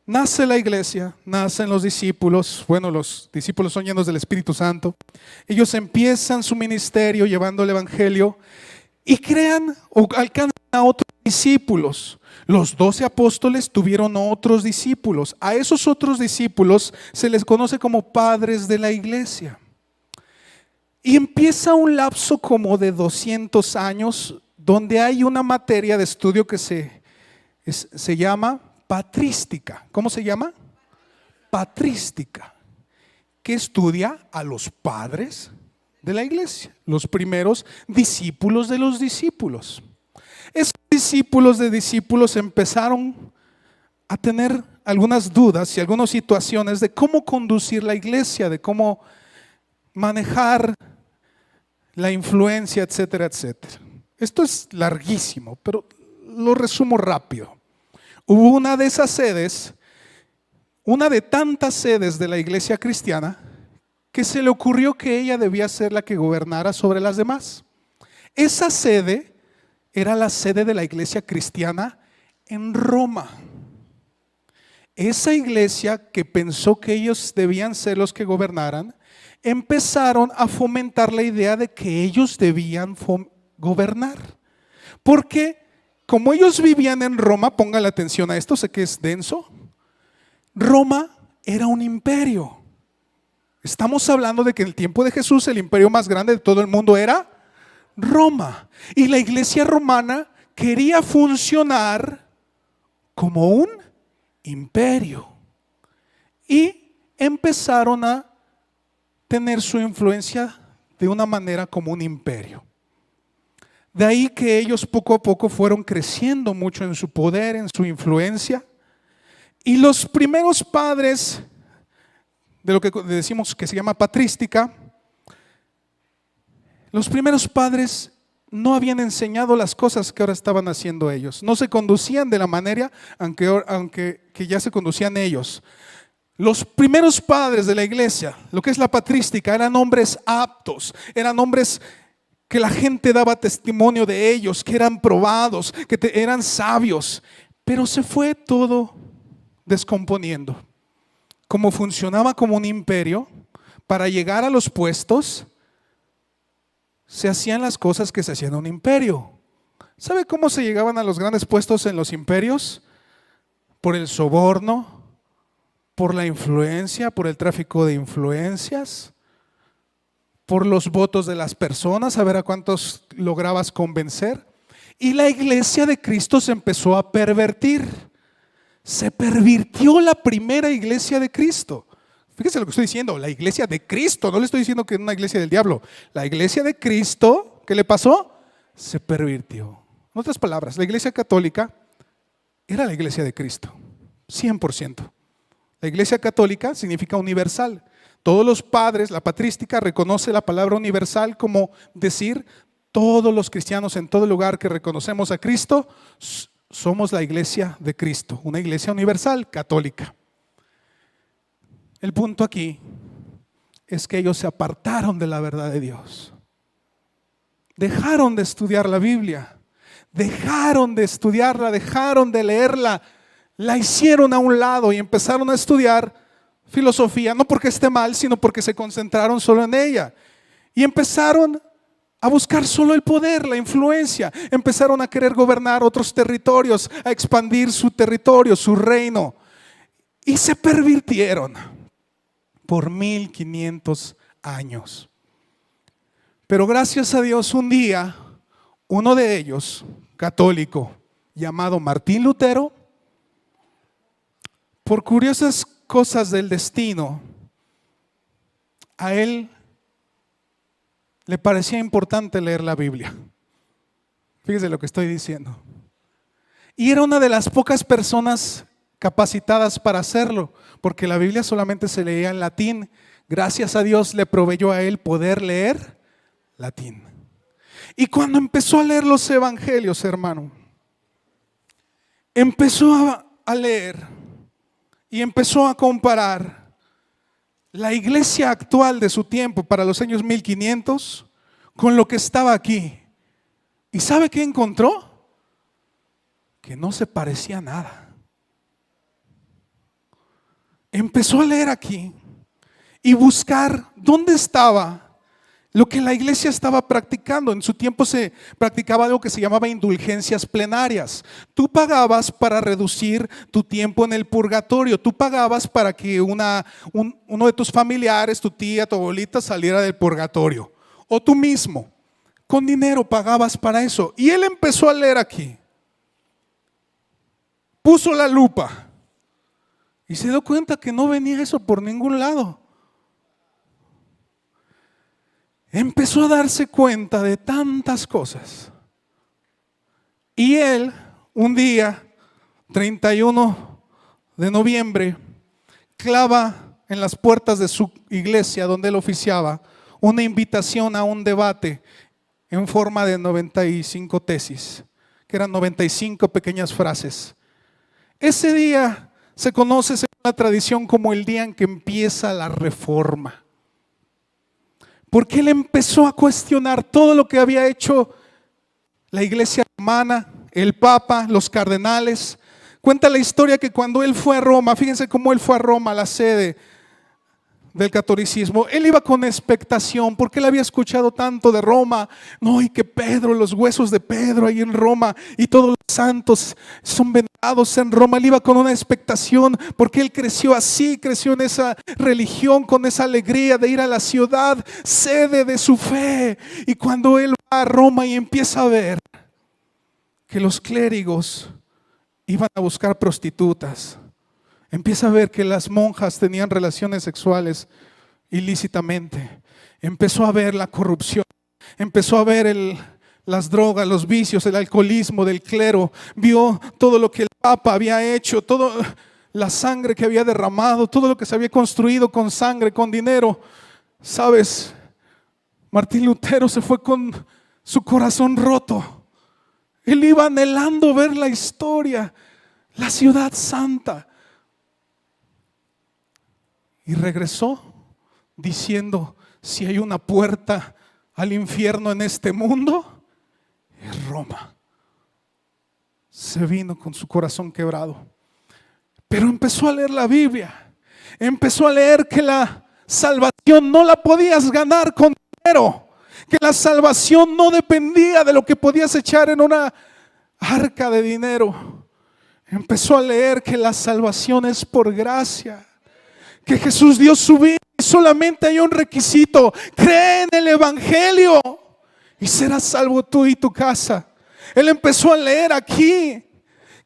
Nace la iglesia, nacen los discípulos. Bueno, los discípulos son llenos del Espíritu Santo. Ellos empiezan su ministerio llevando el evangelio y crean o alcanzan a otros discípulos. Los 12 apóstoles tuvieron otros discípulos. A esos otros discípulos se les conoce como padres de la iglesia. Y empieza un lapso como de 200 años donde hay una materia de estudio que se llama patrística. ¿Cómo se llama? Patrística, que estudia a los padres de la iglesia, los primeros discípulos de los discípulos. Esos discípulos de discípulos empezaron a tener algunas dudas y algunas situaciones de cómo conducir la iglesia, de cómo manejar la influencia, etcétera, etcétera. Esto es larguísimo, pero lo resumo rápido. Hubo una de esas sedes, una de tantas sedes de la iglesia cristiana, que se le ocurrió que ella debía ser la que gobernara sobre las demás. Esa sede era la sede de la iglesia cristiana en Roma. Esa iglesia que pensó que ellos debían ser los que gobernaran, empezaron a fomentar la idea de que ellos debían gobernar. Porque como ellos vivían en Roma, póngale atención a esto, sé que es denso. Roma era un imperio. Estamos hablando de que en el tiempo de Jesús el imperio más grande de todo el mundo era Roma. Y la iglesia romana quería funcionar como un imperio. Y empezaron a tener su influencia de una manera como un imperio. De ahí que ellos poco a poco fueron creciendo mucho en su poder, en su influencia. Y los primeros padres de lo que decimos que se llama patrística, los primeros padres no habían enseñado las cosas que ahora estaban haciendo ellos. No se conducían de la manera aunque ya se conducían ellos. Los primeros padres de la iglesia, lo que es la patrística, eran hombres aptos, eran hombres que la gente daba testimonio de ellos, que eran probados, que eran sabios. Pero se fue todo descomponiendo. como funcionaba como un imperio, para llegar a los puestos, se hacían las cosas que se hacían en un imperio. ¿Sabe cómo se llegaban a los grandes puestos en los imperios? Por el soborno, por la influencia, por el tráfico de influencias, por los votos de las personas, a ver a cuántos lograbas convencer. Y la iglesia de Cristo se empezó a pervertir. Se pervirtió la primera iglesia de Cristo. Fíjese lo que estoy diciendo, la iglesia de Cristo, no le estoy diciendo que es una iglesia del diablo. La iglesia de Cristo, ¿qué le pasó? Se pervirtió. En otras palabras, la iglesia católica era la iglesia de Cristo, 100%. La iglesia católica significa universal. Todos los padres, la patrística reconoce la palabra universal como decir, todos los cristianos en todo lugar que reconocemos a Cristo, somos la iglesia de Cristo, una iglesia universal católica. El punto aquí es que ellos se apartaron de la verdad de Dios. Dejaron de estudiar la Biblia, dejaron de estudiarla, dejaron de leerla, la hicieron a un lado y empezaron a estudiar filosofía, no porque esté mal, sino porque se concentraron solo en ella. Y empezaron a buscar solo el poder, la influencia. Empezaron a querer gobernar otros territorios, a expandir su territorio, su reino. Y se pervirtieron por 1500 años. Pero gracias a Dios, un día, uno de ellos, católico, llamado Martín Lutero, por curiosas cosas del destino, a él le parecía importante leer la Biblia. Fíjese lo que estoy diciendo. Y era una de las pocas personas capacitadas para hacerlo, porque la Biblia solamente se leía en latín. Gracias a Dios le proveyó a él poder leer latín. Y cuando empezó a leer los evangelios, hermano, empezó a leer y empezó a comparar la iglesia actual de su tiempo para los años 1500 con lo que estaba aquí. ¿Y sabe qué encontró? Que no se parecía a nada. Empezó a leer aquí y buscar dónde estaba lo que la iglesia estaba practicando. En su tiempo se practicaba algo que se llamaba indulgencias plenarias. Tú pagabas para reducir tu tiempo en el purgatorio. Tú pagabas para que uno de tus familiares, tu tía, tu abuelita saliera del purgatorio. O tú mismo, con dinero pagabas para eso. Y él empezó a leer aquí. Puso la lupa y se dio cuenta que no venía eso por ningún lado. Empezó a darse cuenta de tantas cosas. Y él, un día, 31 de noviembre, clava en las puertas de su iglesia donde él oficiaba una invitación a un debate en forma de 95 tesis, que eran 95 pequeñas frases. Ese día se conoce según la tradición como el día en que empieza la reforma. Porque él empezó a cuestionar todo lo que había hecho la iglesia romana, el papa, los cardenales. Cuenta la historia que cuando él fue a Roma, fíjense cómo él fue a Roma, la sede del catolicismo, él iba con expectación porque él había escuchado tanto de Roma, no, y que Pedro, los huesos de Pedro ahí en Roma y todos los santos son venerados en Roma. Él iba con una expectación porque él creció así, creció en esa religión, con esa alegría de ir a la ciudad, sede de su fe. Y cuando él va a Roma y empieza a ver que los clérigos iban a buscar prostitutas, empieza a ver que las monjas tenían relaciones sexuales ilícitamente, empezó a ver la corrupción, empezó a ver las drogas, los vicios, el alcoholismo del clero, vio todo lo que el papa había hecho, toda la sangre que había derramado, todo lo que se había construido con sangre, con dinero. ¿Sabes? Martín Lutero se fue con su corazón roto. Él iba anhelando ver la historia, la ciudad santa. Y regresó diciendo, si hay una puerta al infierno en este mundo, es Roma. Se vino con su corazón quebrado, pero empezó a leer la Biblia. Empezó a leer que la salvación no la podías ganar con dinero, que la salvación no dependía de lo que podías echar en una arca de dinero. Empezó a leer que la salvación es por gracia, que Jesús dio su vida y solamente hay un requisito: cree en el Evangelio y serás salvo tú y tu casa. Él empezó a leer aquí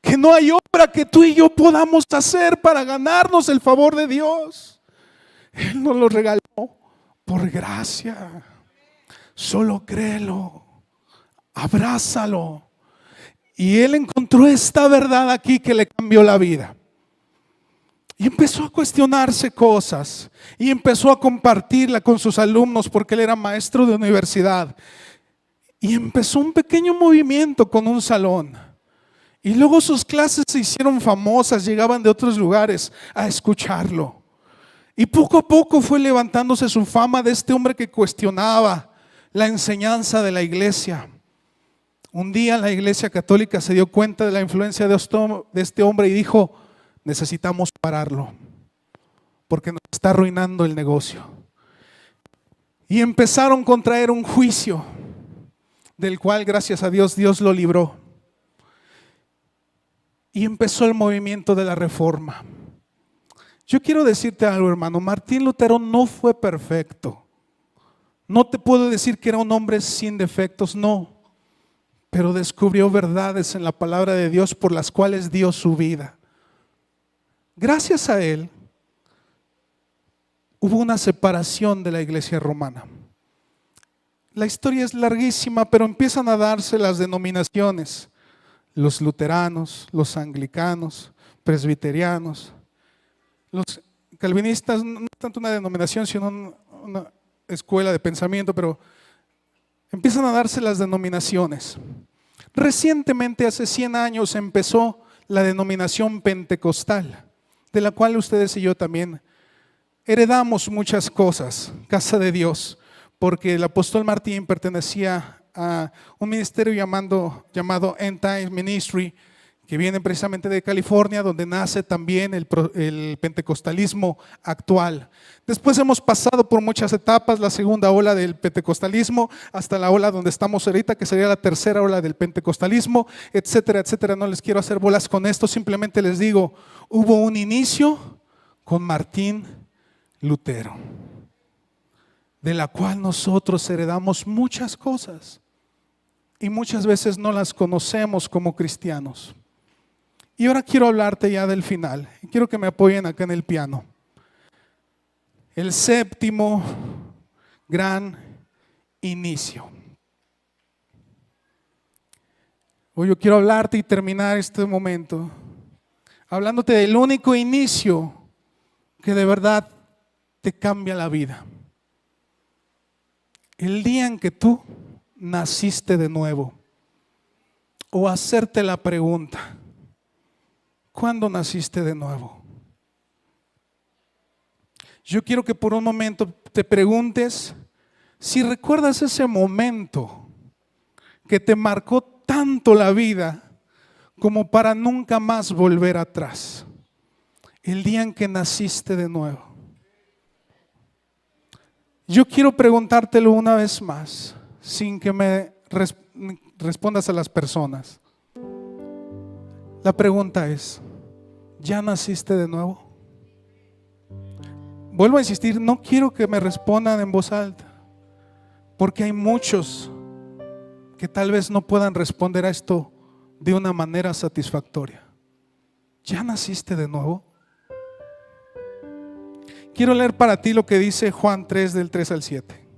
que no hay obra que tú y yo podamos hacer para ganarnos el favor de Dios. Él nos lo regaló por gracia. Solo créelo, abrázalo. Y él encontró esta verdad aquí que le cambió la vida. Y empezó a cuestionarse cosas y empezó a compartirla con sus alumnos, porque él era maestro de universidad. Y empezó un pequeño movimiento con un salón. Y luego sus clases se hicieron famosas, llegaban de otros lugares a escucharlo. Y poco a poco fue levantándose su fama de este hombre que cuestionaba la enseñanza de la iglesia. Un día la Iglesia Católica se dio cuenta de la influencia de este hombre y dijo: necesitamos pararlo porque nos está arruinando el negocio. Y empezaron a contraer un juicio, del cual gracias a Dios, Dios lo libró. Y empezó el movimiento de la Reforma. Yo quiero decirte algo, hermano. Martín Lutero no fue perfecto. No te puedo decir que era un hombre sin defectos, no. Pero descubrió verdades en la palabra de Dios por las cuales dio su vida. Gracias a él hubo una separación de la iglesia romana. La historia es larguísima, pero empiezan a darse las denominaciones: los luteranos, los anglicanos, presbiterianos. Los calvinistas no es tanto una denominación, sino una escuela de pensamiento, pero empiezan a darse las denominaciones. Recientemente, hace 100 años, empezó la denominación pentecostal, de la cual ustedes y yo también heredamos muchas cosas, Casa de Dios, porque el apóstol Martín pertenecía a un ministerio llamado End Times Ministry, que viene precisamente de California, donde nace también el pentecostalismo actual. Después hemos pasado por muchas etapas: la segunda ola del pentecostalismo, hasta la ola donde estamos ahorita, que sería la tercera ola del pentecostalismo, etcétera, etcétera. No les quiero hacer bolas con esto, simplemente les digo: hubo un inicio con Martín Lutero, de la cual nosotros heredamos muchas cosas y muchas veces no las conocemos como cristianos. Y ahora quiero hablarte ya del final. Quiero que me apoyen acá en el piano. El séptimo gran inicio. Hoy yo quiero hablarte y terminar este momento hablándote del único inicio que de verdad te cambia la vida. El día en que tú naciste de nuevo. O hacerte la pregunta: ¿cuándo naciste de nuevo? Yo quiero que por un momento te preguntes si recuerdas ese momento que te marcó tanto la vida como para nunca más volver atrás. El día en que naciste de nuevo. Yo quiero preguntártelo una vez más, sin que me respondas a las personas. La pregunta es: ¿ya naciste de nuevo? Vuelvo a insistir, no quiero que me respondan en voz alta, porque hay muchos que tal vez no puedan responder a esto de una manera satisfactoria. ¿Ya naciste de nuevo? Quiero leer para ti lo que dice Juan 3, del 3 al 7.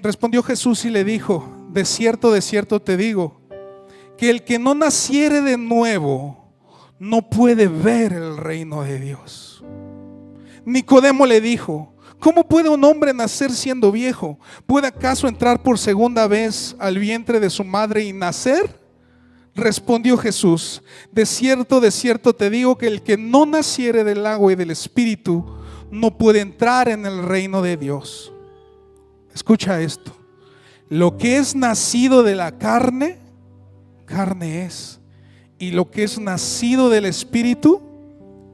Respondió Jesús y le dijo: de cierto te digo, que el que no naciere de nuevo no puede ver el reino de Dios. Nicodemo le dijo: ¿cómo puede un hombre nacer siendo viejo? ¿Puede acaso entrar por segunda vez al vientre de su madre y nacer? Respondió Jesús: de cierto te digo, que el que no naciere del agua y del Espíritu no puede entrar en el reino de Dios. Escucha esto: lo que es nacido de la carne, carne es, y lo que es nacido del Espíritu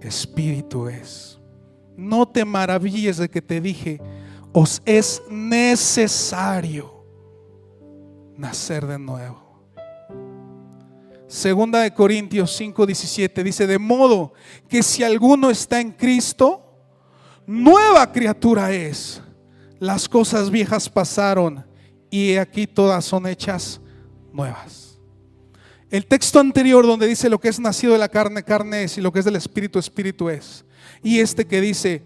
espíritu es. No te maravilles de que te dije, os es necesario nacer de nuevo. Segunda de Corintios 5:17 dice: de modo que si alguno está en Cristo, nueva criatura es. Las cosas viejas pasaron y he aquí todas son hechas nuevas. El texto anterior donde dice lo que es nacido de la carne, carne es, y lo que es del espíritu, espíritu es. Y este que dice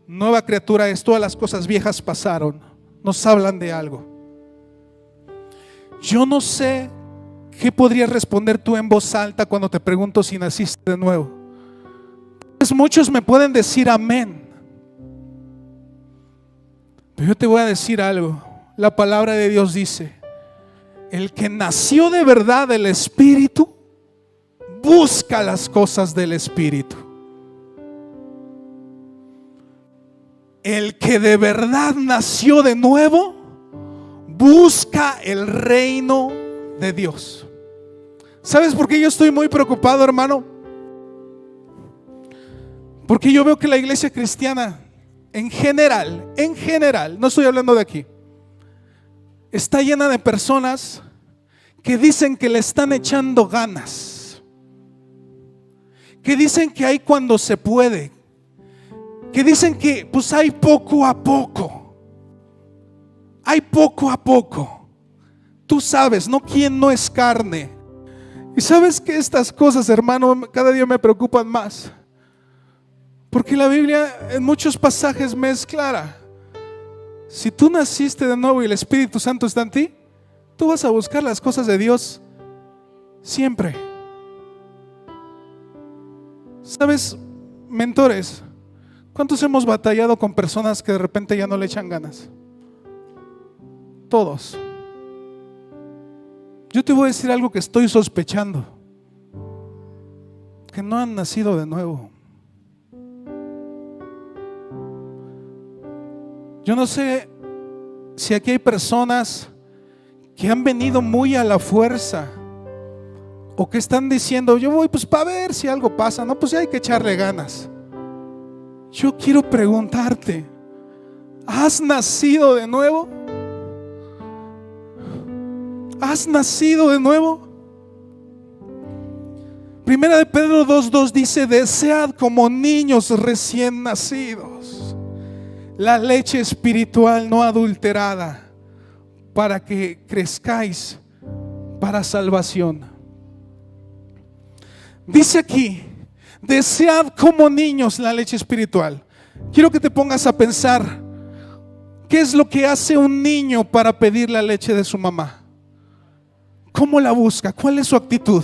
nueva criatura es, todas las cosas viejas pasaron, nos hablan de algo. Yo no sé qué podrías responder tú en voz alta cuando te pregunto si naciste de nuevo. Pues muchos me pueden decir amén, pero yo te voy a decir algo. La palabra de Dios dice: el que nació de verdad del Espíritu busca las cosas del Espíritu. El que de verdad nació de nuevo busca el reino de Dios. ¿Sabes por qué yo estoy muy preocupado, hermano? Porque yo veo que la iglesia cristiana en general, no estoy hablando de aquí, está llena de personas que dicen que le están echando ganas, que dicen que hay cuando se puede, que dicen que pues hay poco a poco. Hay poco a poco. Tú sabes, ¿no? ¿Quién no es carne? Y sabes que estas cosas, hermano, cada día me preocupan más. Porque la Biblia en muchos pasajes me es clara. Si tú naciste de nuevo y el Espíritu Santo está en ti, tú vas a buscar las cosas de Dios siempre. ¿Sabes, mentores? ¿Cuántos hemos batallado con personas que de repente ya no le echan ganas? Todos. Yo te voy a decir algo que estoy sospechando: que no han nacido de nuevo. Yo no sé si aquí hay personas que han venido muy a la fuerza, o que están diciendo: yo voy pues para ver si algo pasa, no, pues ya hay que echarle ganas. Yo quiero preguntarte: ¿has nacido de nuevo? ¿Has nacido de nuevo? Primera de Pedro 2:2 dice: desead como niños recién nacidos la leche espiritual no adulterada, para que crezcáis para salvación. Dice aquí: desead como niños la leche espiritual. Quiero que te pongas a pensar, ¿qué es lo que hace un niño para pedir la leche de su mamá? ¿Cómo la busca? ¿Cuál es su actitud?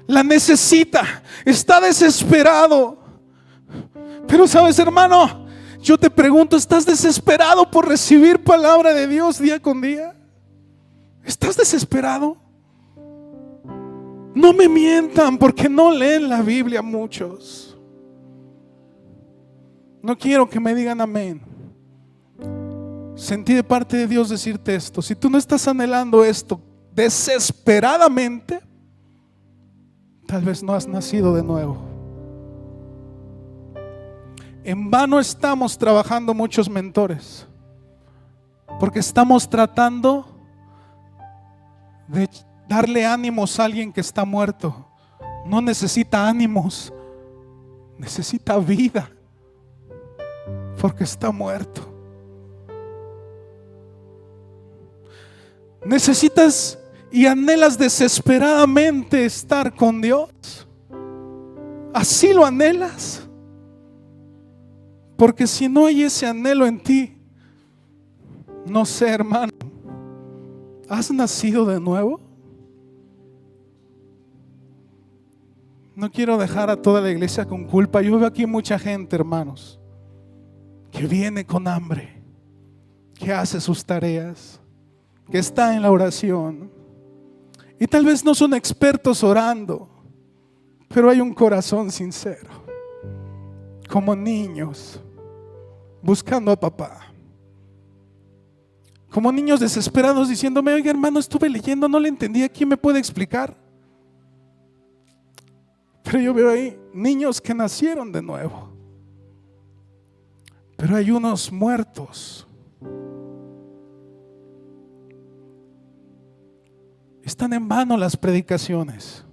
La necesita, está desesperado. Pero sabes, hermano, yo te pregunto, ¿estás desesperado por recibir palabra de Dios día con día? ¿Estás desesperado? No me mientan, porque no leen la Biblia muchos. No quiero que me digan amén. Sentí de parte de Dios decirte esto: si tú no estás anhelando esto desesperadamente, tal vez no has nacido de nuevo. En vano estamos trabajando muchos mentores, porque estamos tratando de darle ánimos a alguien que está muerto. No necesita ánimos, necesita vida, porque está muerto. Necesitas y anhelas desesperadamente estar con Dios. ¿Así lo anhelas? Porque si no hay ese anhelo en ti, no sé, hermano, ¿has nacido de nuevo? No quiero dejar a toda la iglesia con culpa. Yo veo aquí mucha gente, hermanos, que viene con hambre, que hace sus tareas, que está en la oración, y tal vez no son expertos orando, pero hay un corazón sincero, como niños buscando a papá, como niños desesperados diciéndome: oiga, hermano, estuve leyendo, no le entendí, ¿quién me puede explicar? Pero yo veo ahí niños que nacieron de nuevo. Pero hay unos muertos. Están en vano las predicaciones.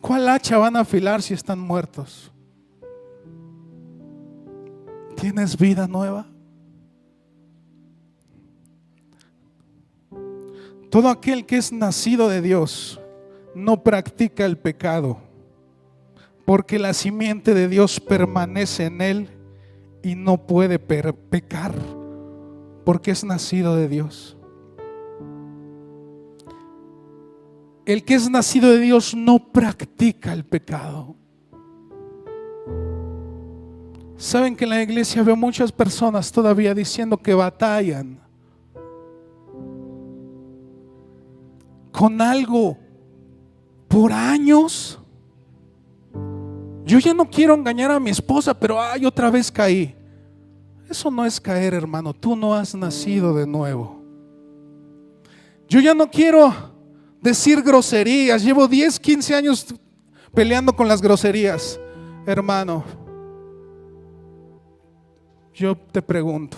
¿Cuál hacha van a afilar si están muertos? ¿Tienes vida nueva? Todo aquel que es nacido de Dios no practica el pecado, porque la simiente de Dios permanece en él y no puede pecar, porque es nacido de Dios. El que es nacido de Dios no practica el pecado. Saben que en la iglesia veo muchas personas todavía diciendo que batallan con algo por años. Yo ya no quiero engañar a mi esposa, pero otra vez caí. Eso no es caer, hermano. Tú no has nacido de nuevo. Yo ya no quiero decir groserías. Llevo 10, 15 años peleando con las groserías. Hermano, yo te pregunto,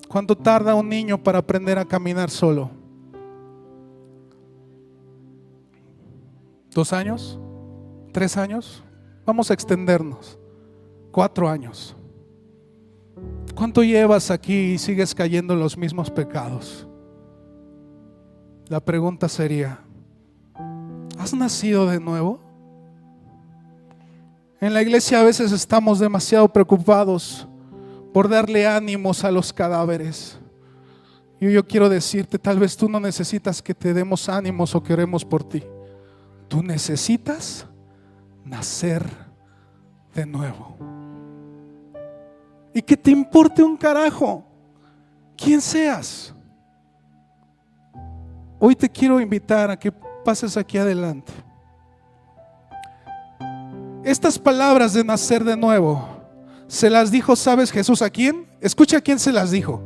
¿cuánto tarda un niño para aprender a caminar solo? ¿2 años? ¿3 años? Vamos a extendernos. 4 años. ¿Cuánto llevas aquí y sigues cayendo en los mismos pecados? La pregunta sería, ¿has nacido de nuevo? En la iglesia a veces estamos demasiado preocupados por darle ánimos a los cadáveres. Y yo quiero decirte, tal vez tú no necesitas que te demos ánimos o que oremos por ti. Tú necesitas nacer de nuevo. Y que te importe un carajo quién seas. Hoy te quiero invitar a que pases aquí adelante. Estas palabras de nacer de nuevo se las dijo, ¿sabes Jesús a quién? Escucha a quién se las dijo.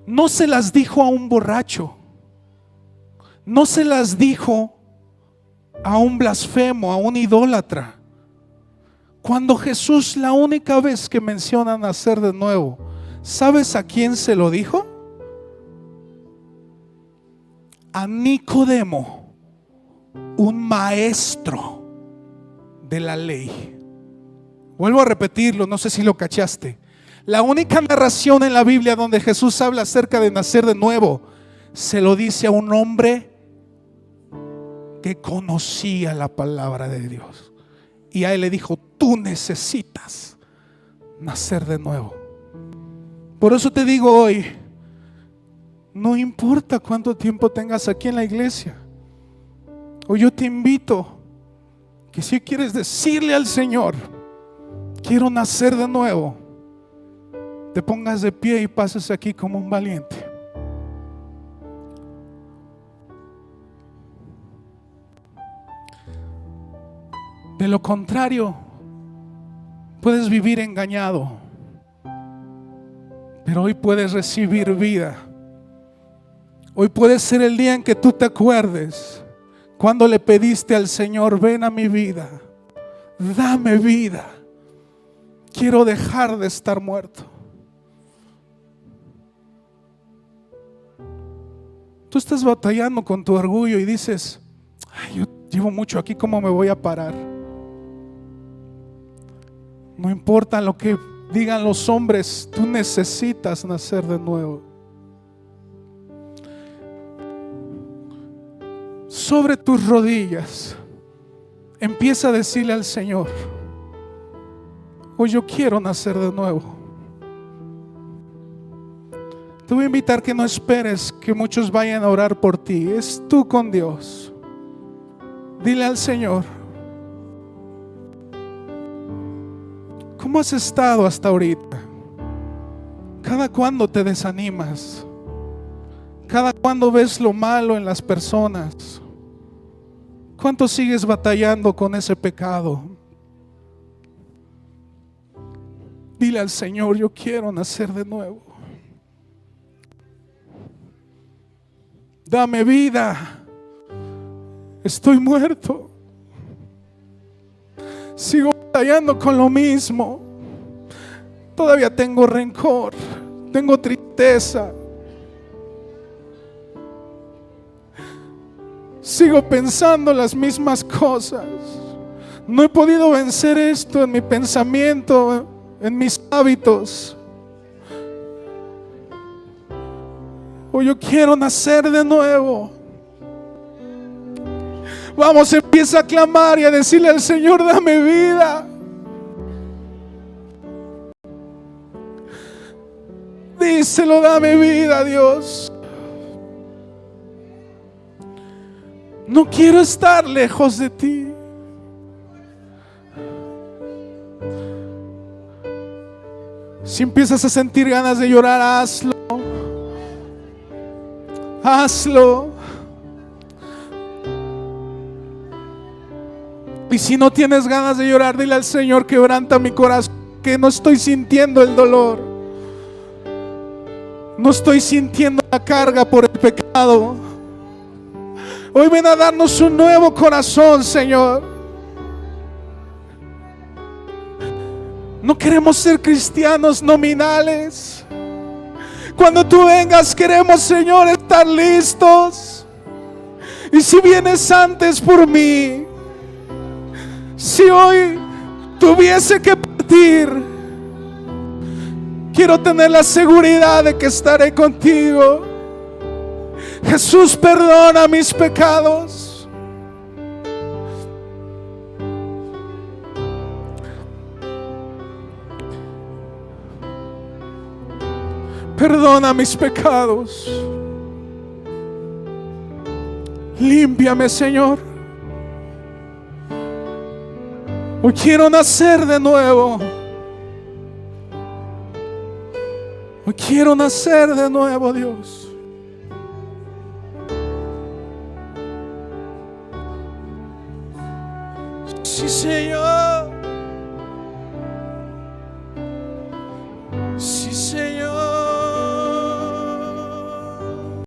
No se las dijo a un borracho. No se las dijo a un blasfemo, a un idólatra. Cuando Jesús, la única vez que menciona nacer de nuevo, ¿sabes a quién se lo dijo? A Nicodemo, un maestro de la ley. Vuelvo a repetirlo, no sé si lo cachaste. La única narración en la Biblia donde Jesús habla acerca de nacer de nuevo, se lo dice a un hombre que conocía la palabra de Dios. Y a él le dijo, tú necesitas nacer de nuevo. Por eso te digo hoy, no importa cuánto tiempo tengas aquí en la iglesia, hoy yo te invito que si quieres decirle al Señor, quiero nacer de nuevo, te pongas de pie y pases aquí como un valiente. De lo contrario, puedes vivir engañado, pero hoy puedes recibir vida. Hoy puede ser el día en que tú te acuerdes cuando le pediste al Señor, ven a mi vida, dame vida, quiero dejar de estar muerto. Tú estás batallando con tu orgullo y dices, yo llevo mucho aquí, ¿cómo me voy a parar? No importa lo que digan los hombres, tú necesitas nacer de nuevo. Sobre tus rodillas, empieza a decirle al Señor, hoy yo quiero nacer de nuevo. Te voy a invitar que no esperes que muchos vayan a orar por ti. Es tú con Dios. Dile al Señor, ¿cómo has estado hasta ahorita? ¿Cada cuándo te desanimas? ¿Cada cuándo ves lo malo en las personas? ¿Cuánto sigues batallando con ese pecado? Dile al Señor, yo quiero nacer de nuevo. Dame vida. Estoy muerto. Sigo batallando con lo mismo. Todavía tengo rencor, tengo tristeza. Sigo pensando las mismas cosas. No he podido vencer esto en mi pensamiento, en mis hábitos. O yo quiero nacer de nuevo. Vamos, empieza a clamar y a decirle al Señor: dame vida. Díselo: dame vida, Dios. No quiero estar lejos de ti. Si empiezas a sentir ganas de llorar, hazlo. Hazlo. Y si no tienes ganas de llorar, dile al Señor: quebranta mi corazón, que no estoy sintiendo el dolor. No estoy sintiendo la carga por el pecado. Hoy ven a darnos un nuevo corazón, Señor. No queremos ser cristianos nominales. Cuando tú vengas, queremos, Señor, estar listos. Y si vienes antes por mí, si hoy tuviese que partir, quiero tener la seguridad de que estaré contigo. Jesús, perdona mis pecados. Perdona mis pecados. Límpiame, Señor. Hoy quiero nacer de nuevo. Hoy quiero nacer de nuevo, Dios. Sí, Señor.